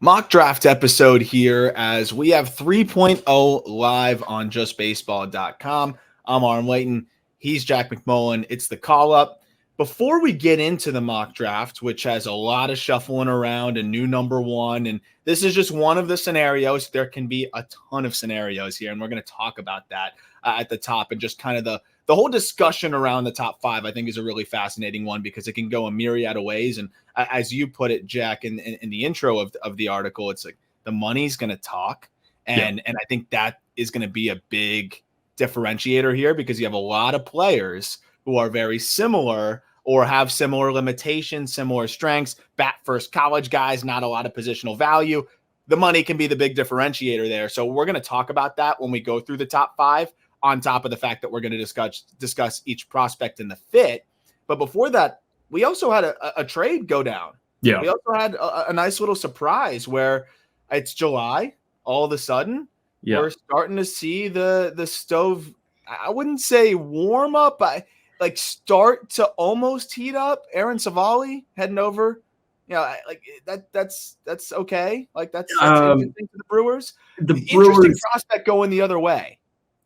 Mock draft episode here as we have 3.0 live on justbaseball.com. I'm Arm Layton. He's Jack McMullen. It's the call up. Before we get into the mock draft, which has a lot of shuffling around and new number one, and this is just one of the scenarios. There can be a ton of scenarios here, and we're going to talk about that at the top, and just kind of the whole discussion around the top five, I think, is a really fascinating one because it can go a myriad of ways. And as you put it, Jack, in the intro of the article, it's like the money's going to talk. And I think that is going to be a big differentiator here because you have a lot of players who are very similar or have similar limitations, similar strengths, bat first college guys, not a lot of positional value. The money can be the big differentiator there. So we're going to talk about that when we go through the top five, on top of the fact that we're going to discuss each prospect and the fit. But before that, we also had a trade go down. Yeah. We also had a nice little surprise where it's July. All of a sudden, we're starting to see the stove, I wouldn't say warm up, but like start to almost heat up. Aaron Civale heading over. Like that's okay. Like that's interesting to the Brewers. The interesting prospect going the other way.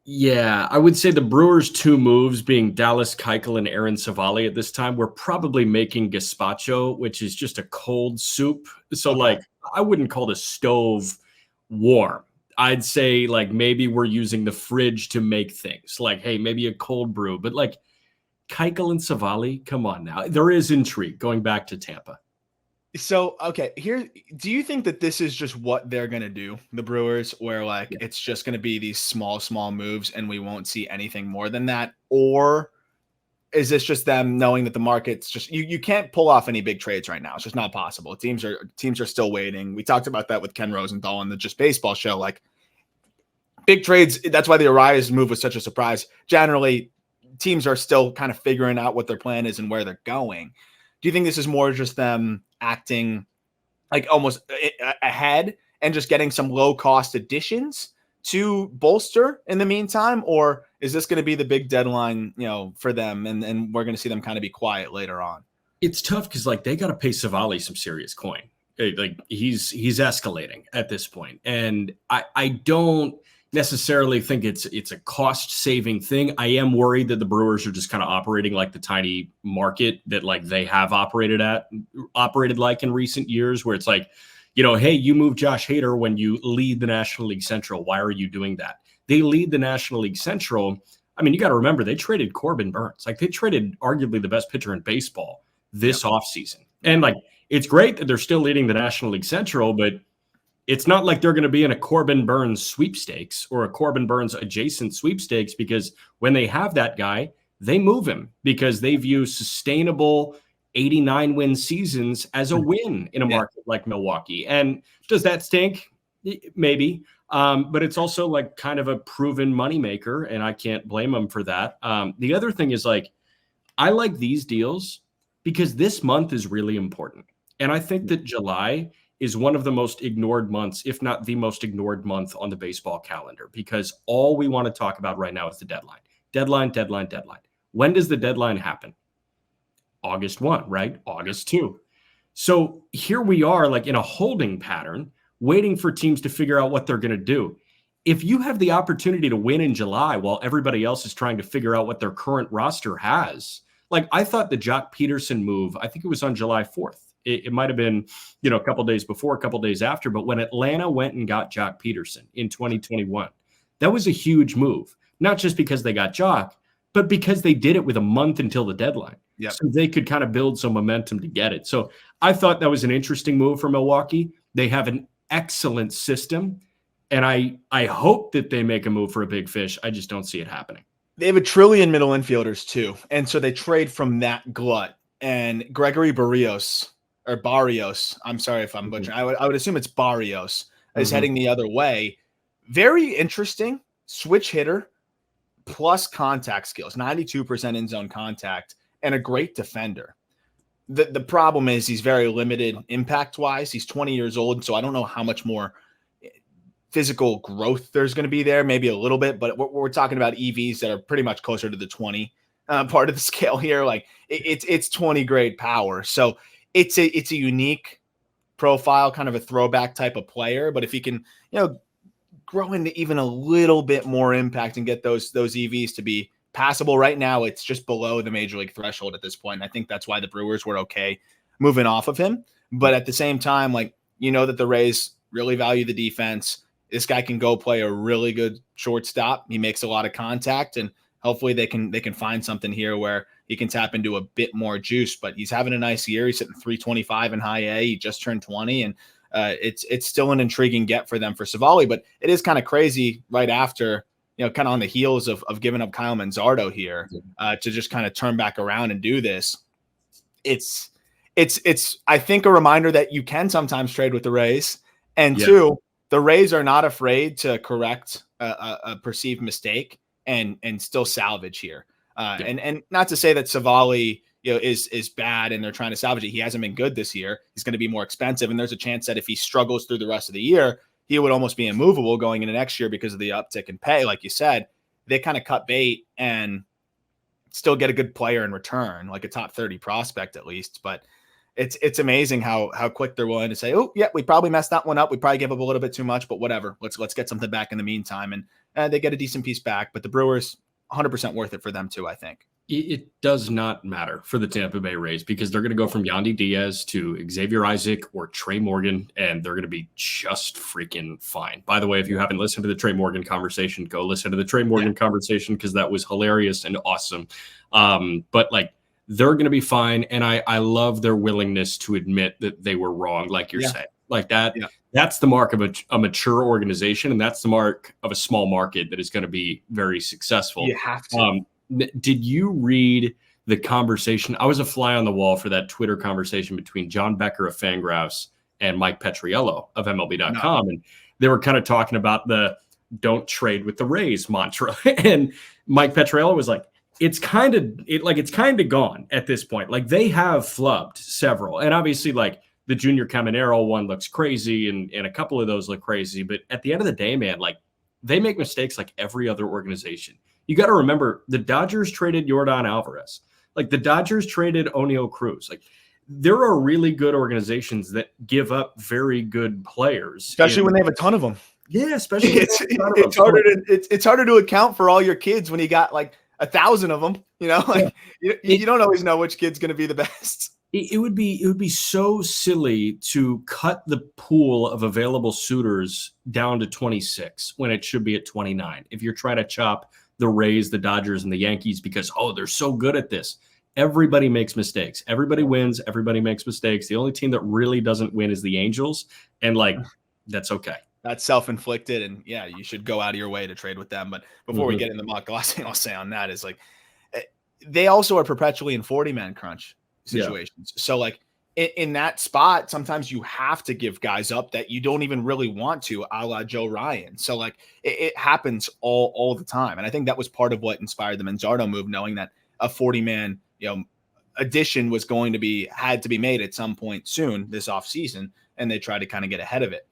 Yeah, I would say the Brewers' two moves, being Dallas Keuchel and Aaron Civale at this time, we're probably making gazpacho, which is just a cold soup. So, like, I wouldn't call the stove warm. I'd say, like, maybe we're using the fridge to make things. Like, hey, maybe a cold brew. But, like, Keuchel and Civale, come on now. There is intrigue going back to Tampa. So, okay, here, do you think that this is just what they're going to do, the Brewers, where like it's just going to be these small moves and we won't see anything more than that? Or is this just them knowing that the market's just, you can't pull off any big trades right now. It's just not possible. Teams are still waiting. We talked about that with Ken Rosenthal on the Just Baseball show. Like big trades, that's why the Arias move was such a surprise. Generally, teams are still kind of figuring out what their plan is and where they're going. Do you think this is more just them acting like almost ahead and just getting some low cost additions to bolster in the meantime? Or is this going to be the big deadline, for them? And we're going to see them kind of be quiet later on. It's tough because like they got to pay Civale some serious coin. Like he's escalating at this point. And I don't necessarily think it's a cost-saving thing. I am worried that the Brewers are just kind of operating like the tiny market that like they have operated like in recent years, where it's like, hey, you move Josh Hader when you lead the National League Central. Why are you doing that? They lead the National League Central. I mean, you got to remember they traded Corbin Burns. Like they traded arguably the best pitcher in baseball this offseason. And like it's great that they're still leading the National League Central, but it's not like they're going to be in a Corbin Burns sweepstakes or a Corbin Burns adjacent sweepstakes, because when they have that guy, they move him because they view sustainable 89 win seasons as a win in a market like Milwaukee. And does that stink? Maybe. But it's also like kind of a proven moneymaker, and I can't blame them for that. The other thing is like, I like these deals because this month is really important. And I think that July is one of the most ignored months, if not the most ignored month on the baseball calendar, because all we want to talk about right now is the deadline. Deadline. When does the deadline happen? August 1, right? August 2. So here we are like in a holding pattern, waiting for teams to figure out what they're going to do. If you have the opportunity to win in July while everybody else is trying to figure out what their current roster has, like I thought the Joc Pederson move, I think it was on July 4th. It might have been, a couple days before, a couple days after. But when Atlanta went and got Joc Pederson in 2021, that was a huge move. Not just because they got Joc, but because they did it with a month until the deadline. Yep. So they could kind of build some momentum to get it. So I thought that was an interesting move for Milwaukee. They have an excellent system. And I hope that they make a move for a big fish. I just don't see it happening. They have a trillion middle infielders too. And so they trade from that glut. And Gregory Barrios, I'm sorry if I'm butchering. I would assume it's Barrios, is heading the other way. Very interesting switch hitter plus contact skills, 92% in zone contact, and a great defender. The problem is he's very limited impact wise. He's 20 years old, so I don't know how much more physical growth there's going to be there. Maybe a little bit, but we're talking about EVs that are pretty much closer to the 20 part of the scale here. Like it's 20 grade power. So it's a unique profile, kind of a throwback type of player. But if he can, grow into even a little bit more impact and get those EVs to be passable. Right now, it's just below the major league threshold at this point. And I think that's why the Brewers were okay moving off of him. But at the same time, that the Rays really value the defense. This guy can go play a really good shortstop. He makes a lot of contact, and hopefully they can find something here where he can tap into a bit more juice. But he's having a nice year. He's hitting 325 in high A. He just turned 20, and it's still an intriguing get for them for Civale. But it is kind of crazy right after, kind of on the heels of giving up Kyle Manzardo here to just kind of turn back around and do this. It's I think a reminder that you can sometimes trade with the Rays, and two, the Rays are not afraid to correct a perceived mistake and still salvage here. And not to say that Civale, is bad and they're trying to salvage it. He hasn't been good this year. He's going to be more expensive, and there's a chance that if he struggles through the rest of the year, he would almost be immovable going into next year because of the uptick in pay. Like you said, they kind of cut bait and still get a good player in return, like a top 30 prospect at least. But it's amazing how quick they're willing to say, oh yeah, we probably messed that one up. We probably gave up a little bit too much, but whatever. Let's get something back in the meantime. And they get a decent piece back, but the Brewers 100% worth it for them too, I think. It does not matter for the Tampa Bay Rays because they're going to go from Yandy Diaz to Xavier Isaac or Trey Morgan, and they're going to be just freaking fine. By the way, if you haven't listened to the Trey Morgan conversation, go listen to the Trey Morgan conversation because that was hilarious and awesome. But they're going to be fine, and I love their willingness to admit that they were wrong, like you're saying. Like that, that's the mark of a mature organization, and that's the mark of a small market that is going to be very successful. You have to. Did you read the conversation? I was a fly on the wall for that Twitter conversation between John Becker of Fangraphs and Mike Petriello of MLB.com. And they were kind of talking about the don't trade with the Rays mantra. And Mike Petriello was like, it's kind of gone at this point. Like they have flubbed several. And obviously the Junior Caminero one looks crazy and a couple of those look crazy. But at the end of the day, man, they make mistakes like every other organization. You got to remember the Dodgers traded Yordan Alvarez. The Dodgers traded Oneil Cruz. There are really good organizations that give up very good players. Especially when they have a ton of them. Yeah, especially it's harder to account for all your kids when you got 1,000 of them. You don't always know which kid's going to be the best. It would be so silly to cut the pool of available suitors down to 26 when it should be at 29. If you're trying to chop the Rays, the Dodgers, and the Yankees because, they're so good at this. Everybody makes mistakes. Everybody wins. Everybody makes mistakes. The only team that really doesn't win is the Angels. And that's okay. That's self-inflicted. And you should go out of your way to trade with them. But before we get in the mock, the last thing I'll say on that is they also are perpetually in 40-man crunch situations. Yeah. So in that spot, sometimes you have to give guys up that you don't even really want to, a la Joe Ryan. So it happens all the time. And I think that was part of what inspired the Manzardo move, knowing that a 40-man, addition was had to be made at some point soon this offseason. And they tried to kind of get ahead of it.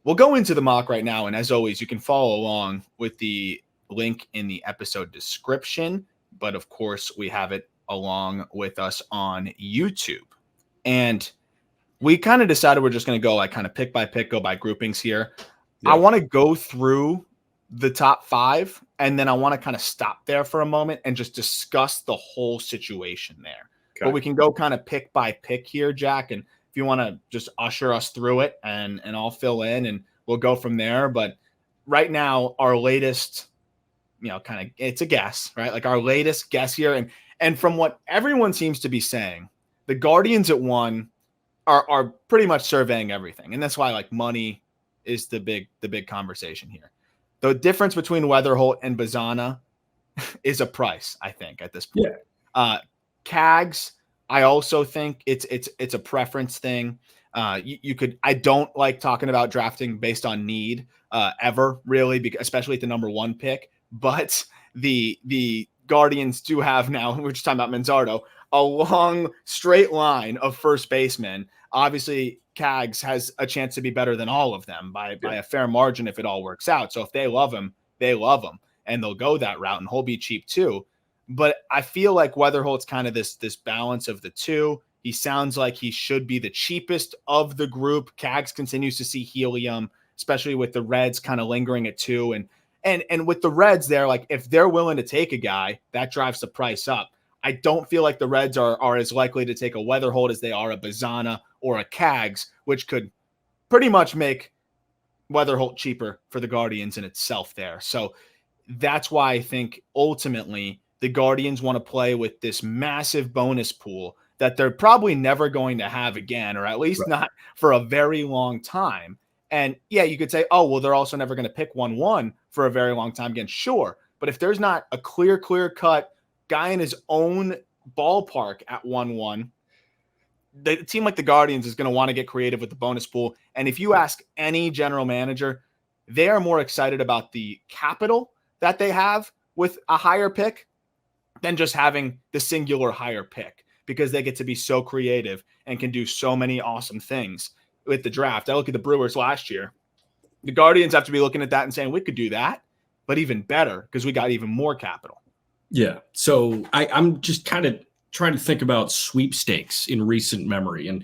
We'll go into the mock right now. And as always, you can follow along with the link in the episode description. But of course, we have it along with us on YouTube. And we kind of decided we're just going to go kind of pick by pick, go by groupings here. Yeah. I want to go through the top 5, and then I want to kind of stop there for a moment and just discuss the whole situation there. Okay. But we can go kind of pick by pick here, Jack. And if you want to just usher us through it and I'll fill in and we'll go from there. But right now, our latest, kind of, it's a guess, right? Our latest guess here. And from what everyone seems to be saying, the Guardians at 1 are pretty much surveying everything. And that's why money is the big conversation here. The difference between Wetherholt and Bazzana is a price, I think, at this point. Yeah. Cags, I also think it's a preference thing. You could, I don't like talking about drafting based on need ever really, especially at the number 1 pick, but the Guardians do have now, we're just talking about Manzardo, a long straight line of first basemen. Obviously, Cags has a chance to be better than all of them by a fair margin if it all works out. So if they love him, and they'll go that route, and he'll be cheap too. But I feel like Wetherholt's kind of this balance of the two. He sounds like he should be the cheapest of the group. Cags continues to see helium, especially with the Reds kind of lingering at 2. And with the Reds, they're like, if they're willing to take a guy, that drives the price up. I don't feel like the Reds are as likely to take a Wetherholt as they are a Bazzana or a Cags, which could pretty much make Wetherholt cheaper for the Guardians in itself there. So that's why I think ultimately the Guardians want to play with this massive bonus pool that they're probably never going to have again, or at least not for a very long time. And yeah, you could say, oh, well, they're also never going to pick 1-1 for a very long time again. Sure. But if there's not a clear cut guy in his own ballpark at 1-1, the team like the Guardians is going to want to get creative with the bonus pool. And if you ask any general manager, they are more excited about the capital that they have with a higher pick than just having the singular higher pick, because they get to be so creative and can do so many awesome things with the draft. I look at the Brewers last year. The Guardians have to be looking at that and saying, we could do that, but even better because we got even more capital. Yeah. So I'm just kind of trying to think about sweepstakes in recent memory. And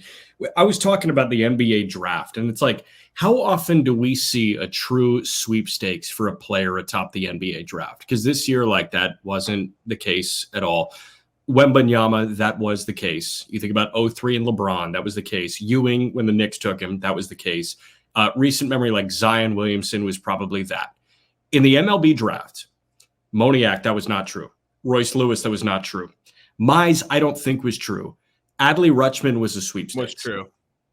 I was talking about the NBA draft, and it's like, how often do we see a true sweepstakes for a player atop the NBA draft? Because this year, like, that wasn't the case at all. Wembanyama, that was the case. You think about 03 and LeBron, that was the case. Ewing, when the Knicks took him, that was the case. Recent memory, like Zion Williamson, was probably that. In the MLB draft, Moniak, that was not true. Royce Lewis, that was not true. Mize, I don't think was true. Adley Rutschman was a sweepstakes. Was true.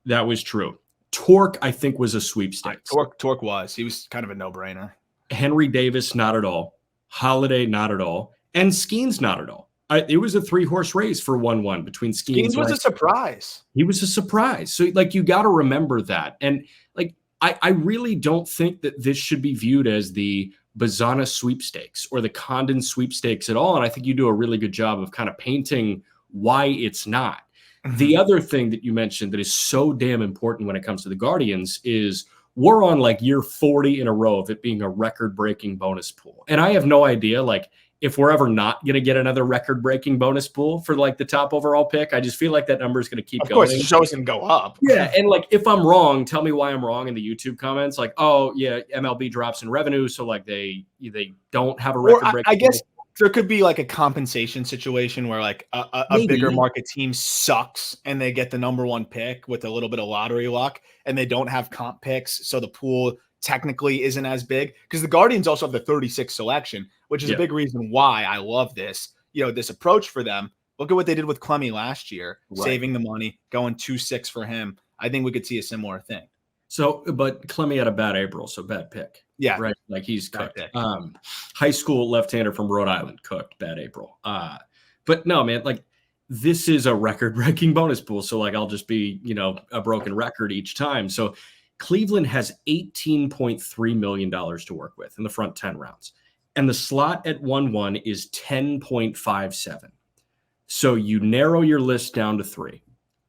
That was true. Torque, I think, was a sweepstakes. Torque was. He was kind of a no-brainer. Henry Davis, not at all. Holiday, not at all. And Skeens, not at all. It was a 3-horse race for 1-1 between Skeens. Skeens was a surprise. He was a surprise. So, like, you got to remember that. And, like, I really don't think that this should be viewed as the Bazzana sweepstakes or the Condon sweepstakes at all. And I think you do a really good job of kind of painting why it's not. Mm-hmm. The other thing that you mentioned that is so damn important when it comes to the Guardians is we're on like year 40 in a row of it being a record-breaking bonus pool. And I have no idea, like, if we're ever not going to get another record-breaking bonus pool for like the top overall pick. I just feel like that number is going to keep going. Of course, the show's going to go up. Yeah, and like if I'm wrong, tell me why I'm wrong in the YouTube comments. Like, oh yeah, MLB drops in revenue, so like they don't have a record-breaking. I guess there could be like a compensation situation where like a bigger market team sucks and they get the number 1 pick with a little bit of lottery luck, and they don't have comp picks, so the pool technically isn't as big, because the Guardians also have the 36th selection, which is a big reason why I love this, this approach for them. Look at what they did with Clemmy last year, saving the money, going 2-6 for him. I think we could see a similar thing. So, but Clemmy had a bad April, so bad pick. Yeah. Right. Like he's cooked. High school left-hander from Rhode Island, cooked, bad April. But no, man, like this is a record-breaking bonus pool. So like, I'll just be, a broken record each time. So Cleveland has $18.3 million to work with in the front 10 rounds. And the slot at 1-1 is 10.57. So you narrow your list down to 3.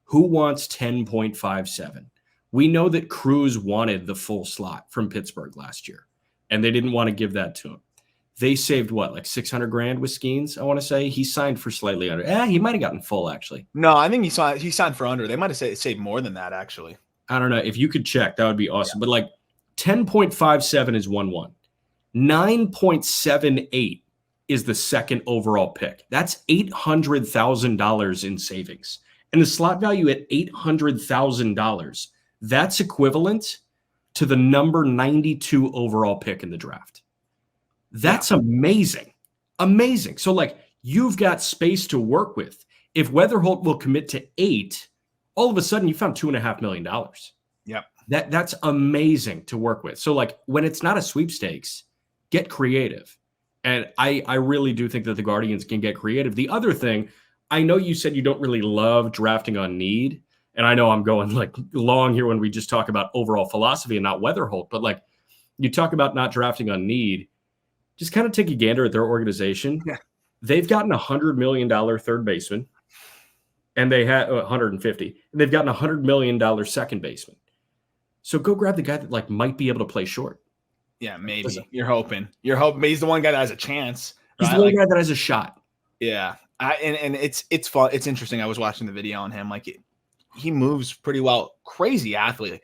Who wants 10.57? We know that Cruz wanted the full slot from Pittsburgh last year, and they didn't want to give that to him. They saved what, like $600,000 with Skeens, I want to say? He signed for slightly under. He might have gotten full, actually. No, I think he signed for under. They might have saved more than that, actually. I don't know. If you could check, that would be awesome. Yeah. But like 10.57 is 1-1. 9.78 is the second overall pick. That's $800,000 in savings. And the slot value at $800,000, that's equivalent to the number 92 overall pick in the draft. That's amazing. Amazing. So like you've got space to work with. If Wetherholt will commit to 8, all of a sudden you found $2.5 million. Yep. That's amazing to work with. So like when it's not a sweepstakes, get creative. And I really do think that the Guardians can get creative. The other thing, I know you said you don't really love drafting on need. And I know I'm going like long here when we just talk about overall philosophy and not Wetherholt, but like you talk about not drafting on need, just kind of take a gander at their organization. Yeah. They've gotten $100 million third baseman. And they had 150, and they've gotten $100 million second baseman. So go grab the guy that like might be able to play short. Yeah, maybe. You're hoping. He's the one guy that has a chance. He's the one guy that has a shot. Yeah. And it's fun. It's interesting. I was watching the video on him. Like he moves pretty well. Crazy athlete.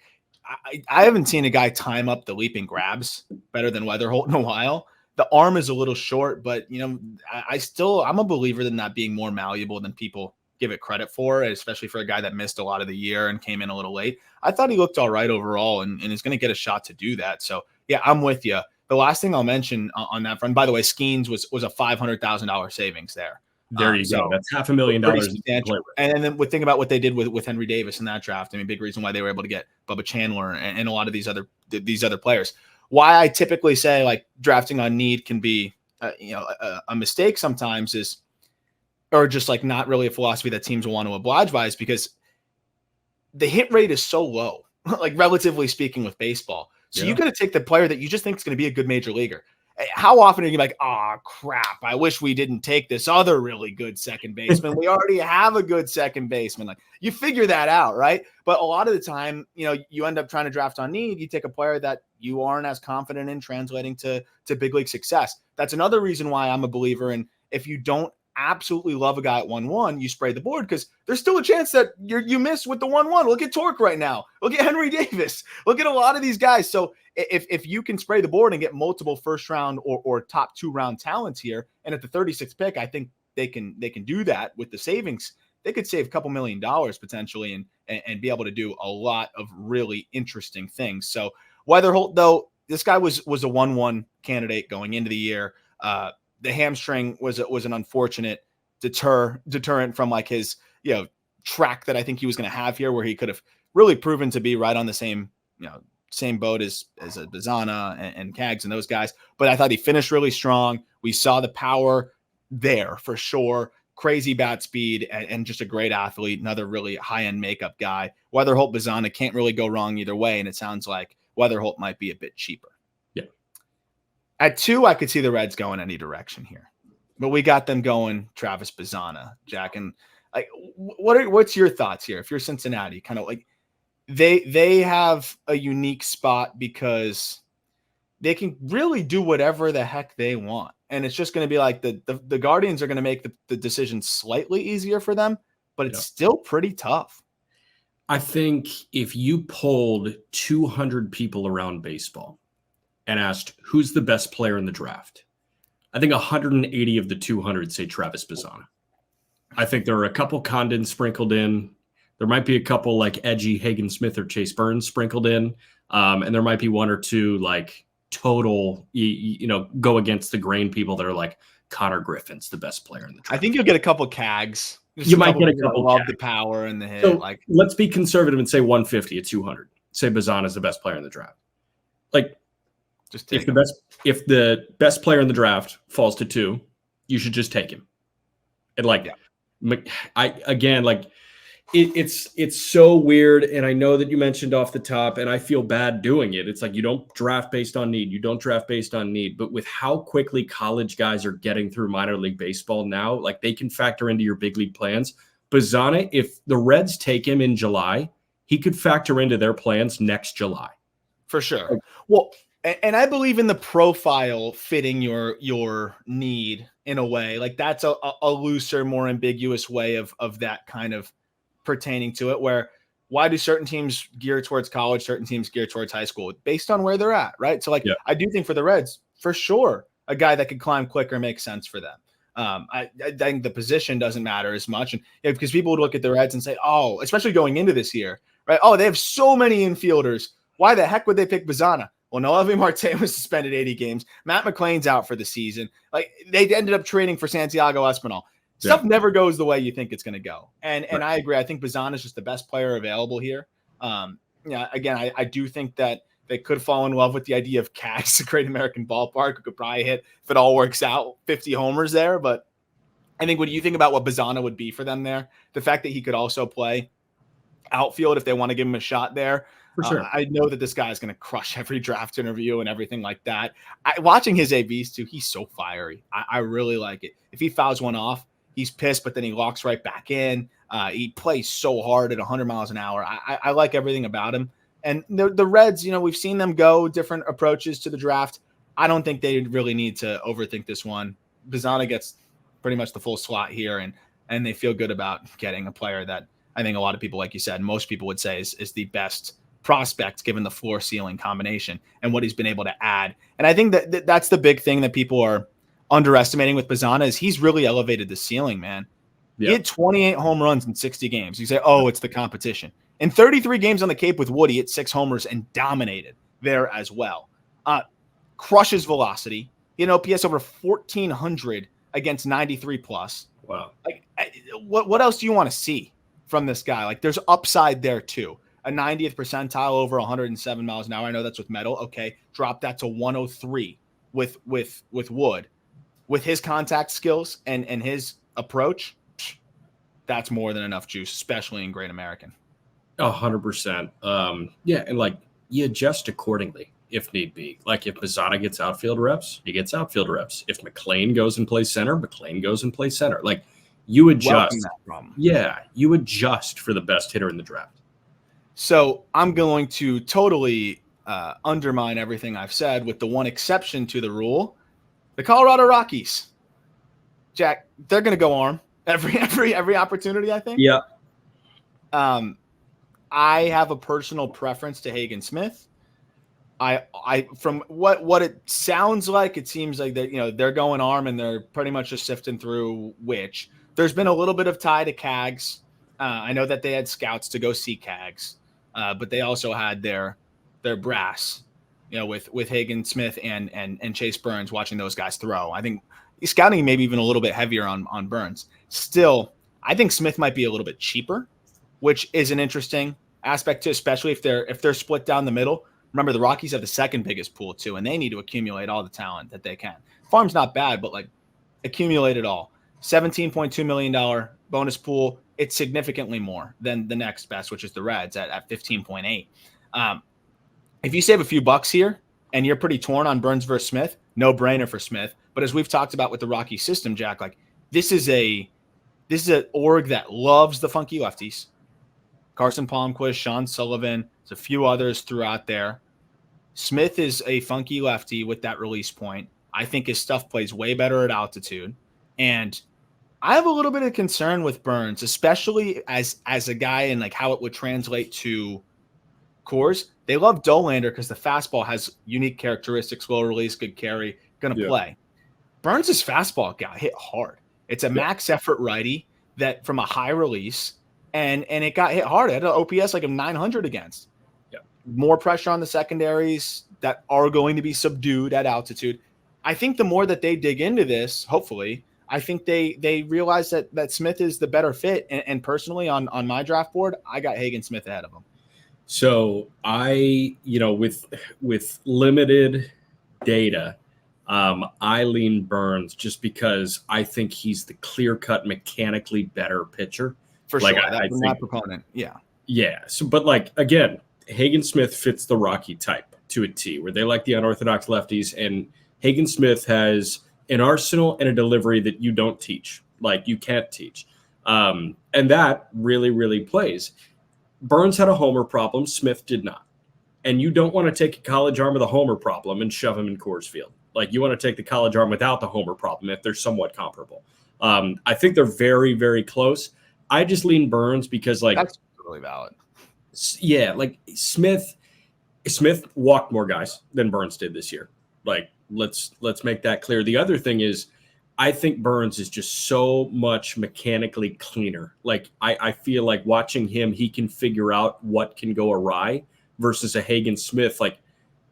I haven't seen a guy time up the leaping grabs better than Wetherholt in a while. The arm is a little short, but I'm a believer in that being more malleable than people give it credit for, especially for a guy that missed a lot of the year and came in a little late. I thought he looked all right overall and is going to get a shot to do that. So yeah, I'm with you. The last thing I'll mention on that front, by the way, Skeens was a $500,000 savings there. There you go. That's $500,000. And then think about what they did with Henry Davis in that draft. I mean, big reason why they were able to get Bubba Chandler and a lot of these other players. Why I typically say like drafting on need can be a mistake sometimes is, or just like not really a philosophy that teams will want to oblige by, is because the hit rate is so low, like relatively speaking with baseball. So you got to take the player that you just think is going to be a good major leaguer. How often are you like, oh, crap, I wish we didn't take this other really good second baseman. We already have a good second baseman. Like you figure that out, right? But a lot of the time, you end up trying to draft on need. You take a player that you aren't as confident in translating to big league success. That's another reason why I'm a believer in, if you don't absolutely love a guy at 1-1, you spray the board, because there's still a chance that you miss with the 1-1. Look at Torque right now. Look at Henry Davis. Look at a lot of these guys. So if you can spray the board and get multiple first round or top 2-round talents here, and at the 36th pick, I think they can do that with the savings. They could save a couple $1 million potentially and be able to do a lot of really interesting things. So Wetherholt, though, this guy was a 1-1 candidate going into the year. The hamstring was an unfortunate deterrent from like his track that I think he was going to have here, where he could have really proven to be right on the same boat as a Bazzana and Cags and those guys. But I thought he finished really strong. We saw the power there for sure. Crazy bat speed and just a great athlete. Another really high end makeup guy. Wetherholt, Bazzana can't really go wrong either way, and it sounds like Wetherholt might be a bit cheaper. At 2, I could see the Reds going any direction here, but we got them going Travis Bazzana, Jack. And like, what's your thoughts here? If you're Cincinnati, kind of like they have a unique spot because they can really do whatever the heck they want. And it's just going to be like the Guardians are going to make the decision slightly easier for them, but it's still pretty tough. I think if you polled 200 people around baseball and asked who's the best player in the draft, I think 180 of the 200 say Travis Bazzana. I think there are a couple Condon sprinkled in. There might be a couple like edgy Hagen Smith or Chase Burns sprinkled in. And there might be one or two like total, go against the grain people that are like Konnor Griffin's the best player in the draft. I think you'll get a couple Cags. You might get a couple. Love the power and the hit. So let's be conservative and say 150 at 200. Say Bazzana is the best player in the draft. Like, if the best player in the draft falls to 2, you should just take him. And it's so weird. And I know that you mentioned off the top, and I feel bad doing it. It's like, you don't draft based on need. You don't draft based on need. But with how quickly college guys are getting through minor league baseball now, like they can factor into your big league plans. Bazzana, if the Reds take him in July, he could factor into their plans next July. For sure. Well, and I believe in the profile fitting your need in a way. Like that's a looser, more ambiguous way of that kind of pertaining to it, where why do certain teams gear towards college, certain teams gear towards high school based on where they're at, right? So I do think for the Reds, for sure, a guy that could climb quicker makes sense for them. I think the position doesn't matter as much. And because people would look at the Reds and say, oh, especially going into this year, right? Oh, they have so many infielders. Why the heck would they pick Bazzana? Well, Noelvi Marte was suspended 80 games. Matt McClain's out for the season. Like they ended up trading for Santiago Espinal. Stuff never goes the way you think it's going to go. And I agree. I think Bazzana is just the best player available here. Again, I do think that they could fall in love with the idea of Cags, a Great American Ballpark, who could probably hit, if it all works out, 50 homers there. But I think when you think about what Bazzana would be for them there, the fact that he could also play outfield if they want to give him a shot there. For sure. I know that this guy is going to crush every draft interview and everything like that. Watching his ABs too, he's so fiery. I really like it. If he fouls one off, he's pissed, but then he locks right back in. He plays so hard at 100 miles an hour. I like everything about him. And the Reds, we've seen them go different approaches to the draft. I don't think they really need to overthink this one. Bazzana gets pretty much the full slot here, and they feel good about getting a player that I think a lot of people, like you said, most people would say is the best prospect given the floor ceiling combination and what he's been able to add. And I think that's the big thing that people are underestimating with Bazzana is he's really elevated the ceiling, man. He had 28 home runs in 60 games. You say, oh, it's the competition. In 33 games on the Cape with Woody, hit 6 homers and dominated there as well. Crushes velocity. OPS over 1,400 against 93 plus. Wow. Like, what else do you want to see from this guy? Like, there's upside there too. A 90th percentile over 107 miles an hour. I know that's with metal. Okay, drop that to 103 with Wood. With his contact skills and his approach, that's more than enough juice, especially in Great American. 100%. Yeah, and like you adjust accordingly if need be. Like if Bazzana gets outfield reps, he gets outfield reps. If McLean goes and plays center, McLean goes and plays center. Like you adjust. Yeah, you adjust for the best hitter in the draft. So I'm going to totally undermine everything I've said with the one exception to the rule. The Colorado Rockies, Jack, they're going to go arm every opportunity, I think. Yeah. I have a personal preference to Hagen Smith. I from what it sounds like, it seems like that they're going arm and they're pretty much just sifting through which. There's been a little bit of tie to Cags. I know that they had scouts to go see Cags, but they also had their brass, with Hagen Smith and Chase Burns watching those guys throw. I think scouting maybe even a little bit heavier on Burns. Still, I think Smith might be a little bit cheaper, which is an interesting aspect too, especially if they're split down the middle. Remember, the Rockies have the second biggest pool too, and they need to accumulate all the talent that they can. Farm's not bad, but like accumulate it all. $17.2 million bonus pool. It's significantly more than the next best, which is the Reds at 15.8. If you save a few bucks here and you're pretty torn on Burns versus Smith, no brainer for Smith. But as we've talked about with the Rocky system, Jack, like this is an org that loves the funky lefties. Carson Palmquist, Sean Sullivan, there's a few others throughout there. Smith is a funky lefty with that release point. I think his stuff plays way better at altitude. And I have a little bit of concern with Burns, especially as a guy and like how it would translate to Coors. They love Dolander because the fastball has unique characteristics, low release, good carry, going to play. Burns' fastball got hit hard. It's a max effort righty that from a high release, and it got hit hard. It had an OPS like of 900 against. Yeah. More pressure on the secondaries that are going to be subdued at altitude. I think the more that they dig into this, hopefully, I think they realize that Smith is the better fit. And personally, on my draft board, I got Hagen Smith ahead of him. So I, with limited data, I lean Burns just because I think he's the clear-cut, mechanically better pitcher. For sure, that's my proponent. Yeah. Yeah. So, but like again, Hagen Smith fits the Rocky type to a T, where they like the unorthodox lefties, and Hagen Smith has an arsenal and a delivery that you don't teach, like you can't teach, and that really, really plays. Burns had a homer problem. Smith did not. And you don't want to take a college arm with a homer problem and shove him in Coors Field. Like you want to take the college arm without the homer problem if they're somewhat comparable. I think they're very, very close. I just lean Burns because like that's really valid. Yeah, like Smith walked more guys than Burns did this year. Like let's make that clear. The other thing is I think Burns is just so much mechanically cleaner. Like I feel like watching him, he can figure out what can go awry versus a Hagen Smith. Like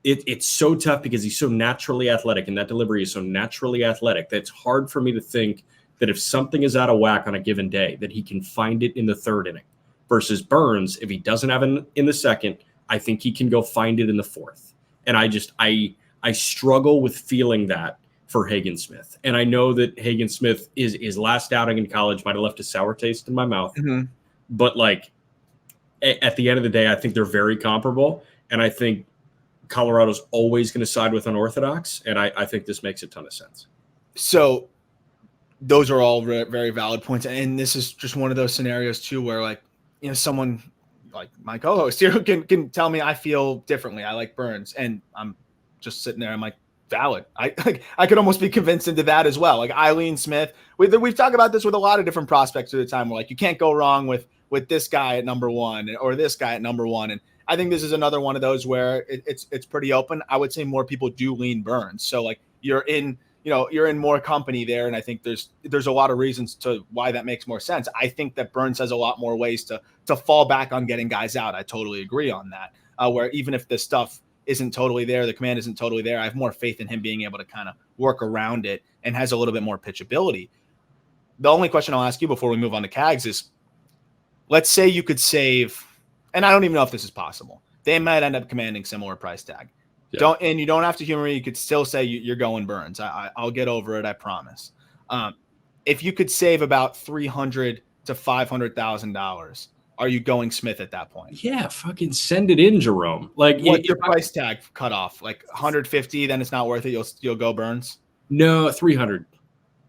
it's so tough because he's so naturally athletic and that delivery is so naturally athletic that it's hard for me to think that if something is out of whack on a given day, that he can find it in the third inning versus Burns. If he doesn't have it in the second, I think he can go find it in the fourth. And I struggle with feeling that for Hagen Smith. And I know that Hagen Smith is last outing in college might have left a sour taste in my mouth. Mm-hmm. But like at the end of the day, I think they're very comparable. And I think Colorado's always going to side with unorthodox. And I think this makes a ton of sense. So those are all very valid points. And this is just one of those scenarios too, where like, someone like my co-host here can tell me I feel differently. I like Burns and I'm just sitting there. I'm like, valid. I could almost be convinced into that as well. Like Eileen Smith, we've talked about this with a lot of different prospects at the time. Where like you can't go wrong with this guy at number 1 or this guy at number 1. And I think this is another one of those where it's pretty open. I would say more people do lean Burns. So like you're in more company there, and I think there's a lot of reasons to why that makes more sense. I think that Burns has a lot more ways to fall back on getting guys out. I totally agree on that. Where even if the stuff isn't totally there, the command isn't totally there, I have more faith in him being able to kind of work around it and has a little bit more pitchability. The only question I'll ask you before we move on to Cags is, let's say you could save, and I don't even know if this is possible. They might end up commanding similar price tag. Yeah. You don't have to humor me. You could still say you're going Burns. I'll get over it. I promise. If you could save about $300,000 to $500,000, are you going Smith at that point? Yeah, fucking send it in, Jerome. Like, what's your price tag cut off? Like 150, then it's not worth it. You'll go Burns. No, 300.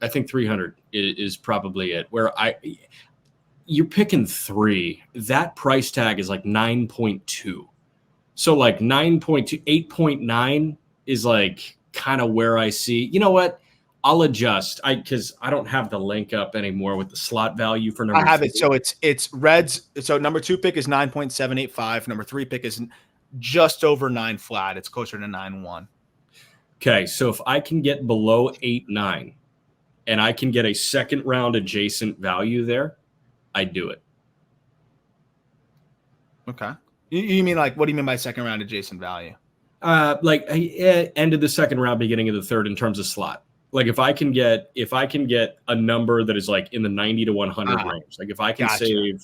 I think 300 is probably it. You're picking 3. That price tag is like 9.2. So like 9.2, 8.9 is like kind of where I see. You know what? I'll adjust. Because I don't have the link up anymore with the slot value for number. I have it. So it's Reds. So number 2 pick is 9.785. Number 3 pick is just over 9 flat. It's closer to 9.1. Okay, so if I can get below 8.9, and I can get a second round adjacent value there, I do it. Okay. You mean like, what do you mean by second round adjacent value? Like end of the second round, beginning of the third in terms of slot. Like if I can get a number that is like in the 90 to 100 range, like if I can save,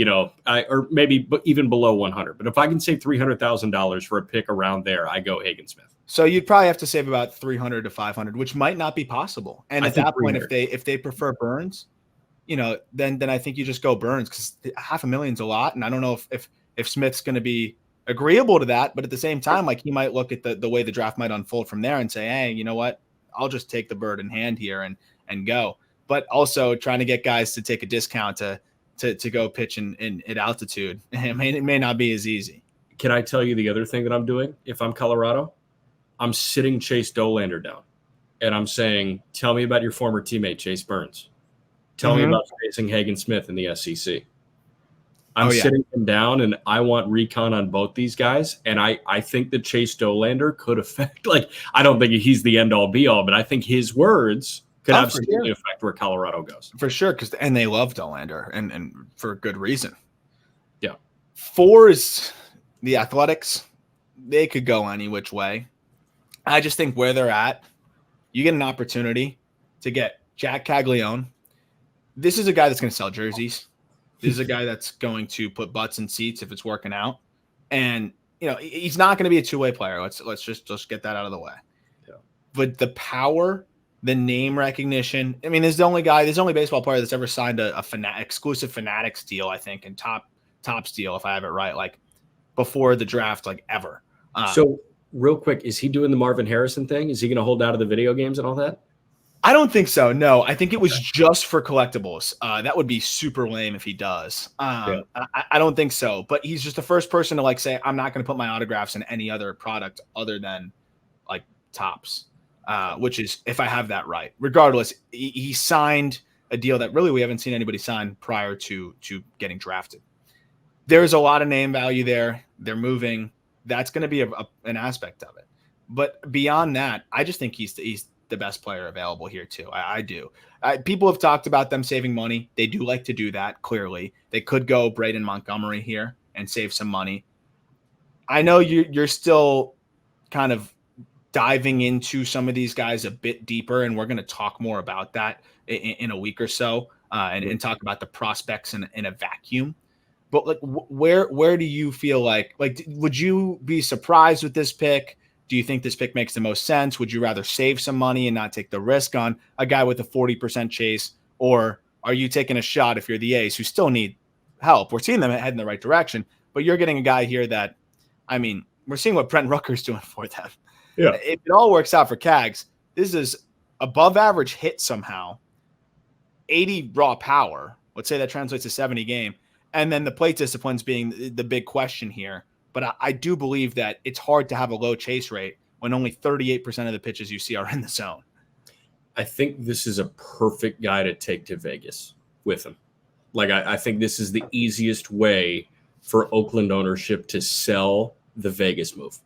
or maybe even below 100, but if I can save $300,000 for a pick around there, I go Hagen Smith. So you'd probably have to save about 300 to 500, which might not be possible. And at that point, if they prefer Burns, then I think you just go Burns, because $500,000's a lot. And I don't know if Smith's going to be agreeable to that, but at the same time, like he might look at the way the draft might unfold from there and say, hey, you know what? I'll just take the bird in hand here and go. But also trying to get guys to take a discount to go pitch in at altitude, it may not be as easy. Can I tell you the other thing that I'm doing if I'm Colorado? I'm sitting Chase Dollander down, and I'm saying, tell me about your former teammate, Chase Burns. Tell me about facing Hagen Smith in the SEC. I'm sitting him down, and I want recon on both these guys. And I think that Chase Dollander could affect, I don't think he's the end all be all, but I think his words could absolutely affect where Colorado goes. For sure. And they love Dollander and for good reason. Yeah. 4 is the Athletics. They could go any which way. I just think where they're at, you get an opportunity to get Jac Caglianone. This is a guy that's going to sell jerseys. This is a guy that's going to put butts in seats if it's working out. And, he's not going to be a two-way player. Let's just get that out of the way. Yeah. But the power, the name recognition, I mean, there's the only baseball player that's ever signed a exclusive Fanatics deal, I think, and Topps deal, if I have it right, like before the draft, like ever. So real quick, is he doing the Marvin Harrison thing? Is he going to hold out of the video games and all that? I don't think so. No, I think it was just for collectibles. That would be super lame if he does. I don't think so. But he's just the first person to say, I'm not going to put my autographs in any other product other than like Topps, which is, if I have that right. Regardless, he signed a deal that really we haven't seen anybody sign prior to getting drafted. There's a lot of name value there. They're moving. That's going to be an aspect of it. But beyond that, I just think he's the best player available here too. I do. People have talked about them saving money. They do like to do that. Clearly, they could go Braden Montgomery here and save some money. I know you're still kind of diving into some of these guys a bit deeper, and we're going to talk more about that in a week or so, and talk about the prospects in a vacuum. But where do you feel like would you be surprised with this pick? Do you think this pick makes the most sense? Would you rather save some money and not take the risk on a guy with a 40% chase? Or are you taking a shot if you're the A's who still need help? We're seeing them head in the right direction, but you're getting a guy here that, we're seeing what Brent Rooker's doing for them. Yeah. If it all works out for Cags, this is above average hit somehow, 80 raw power. Let's say that translates to 70 game. And then the plate disciplines being the big question here. But I do believe that it's hard to have a low chase rate when only 38% of the pitches you see are in the zone. I think this is a perfect guy to take to Vegas with him. Like, I think this is the easiest way for Oakland ownership to sell the Vegas move,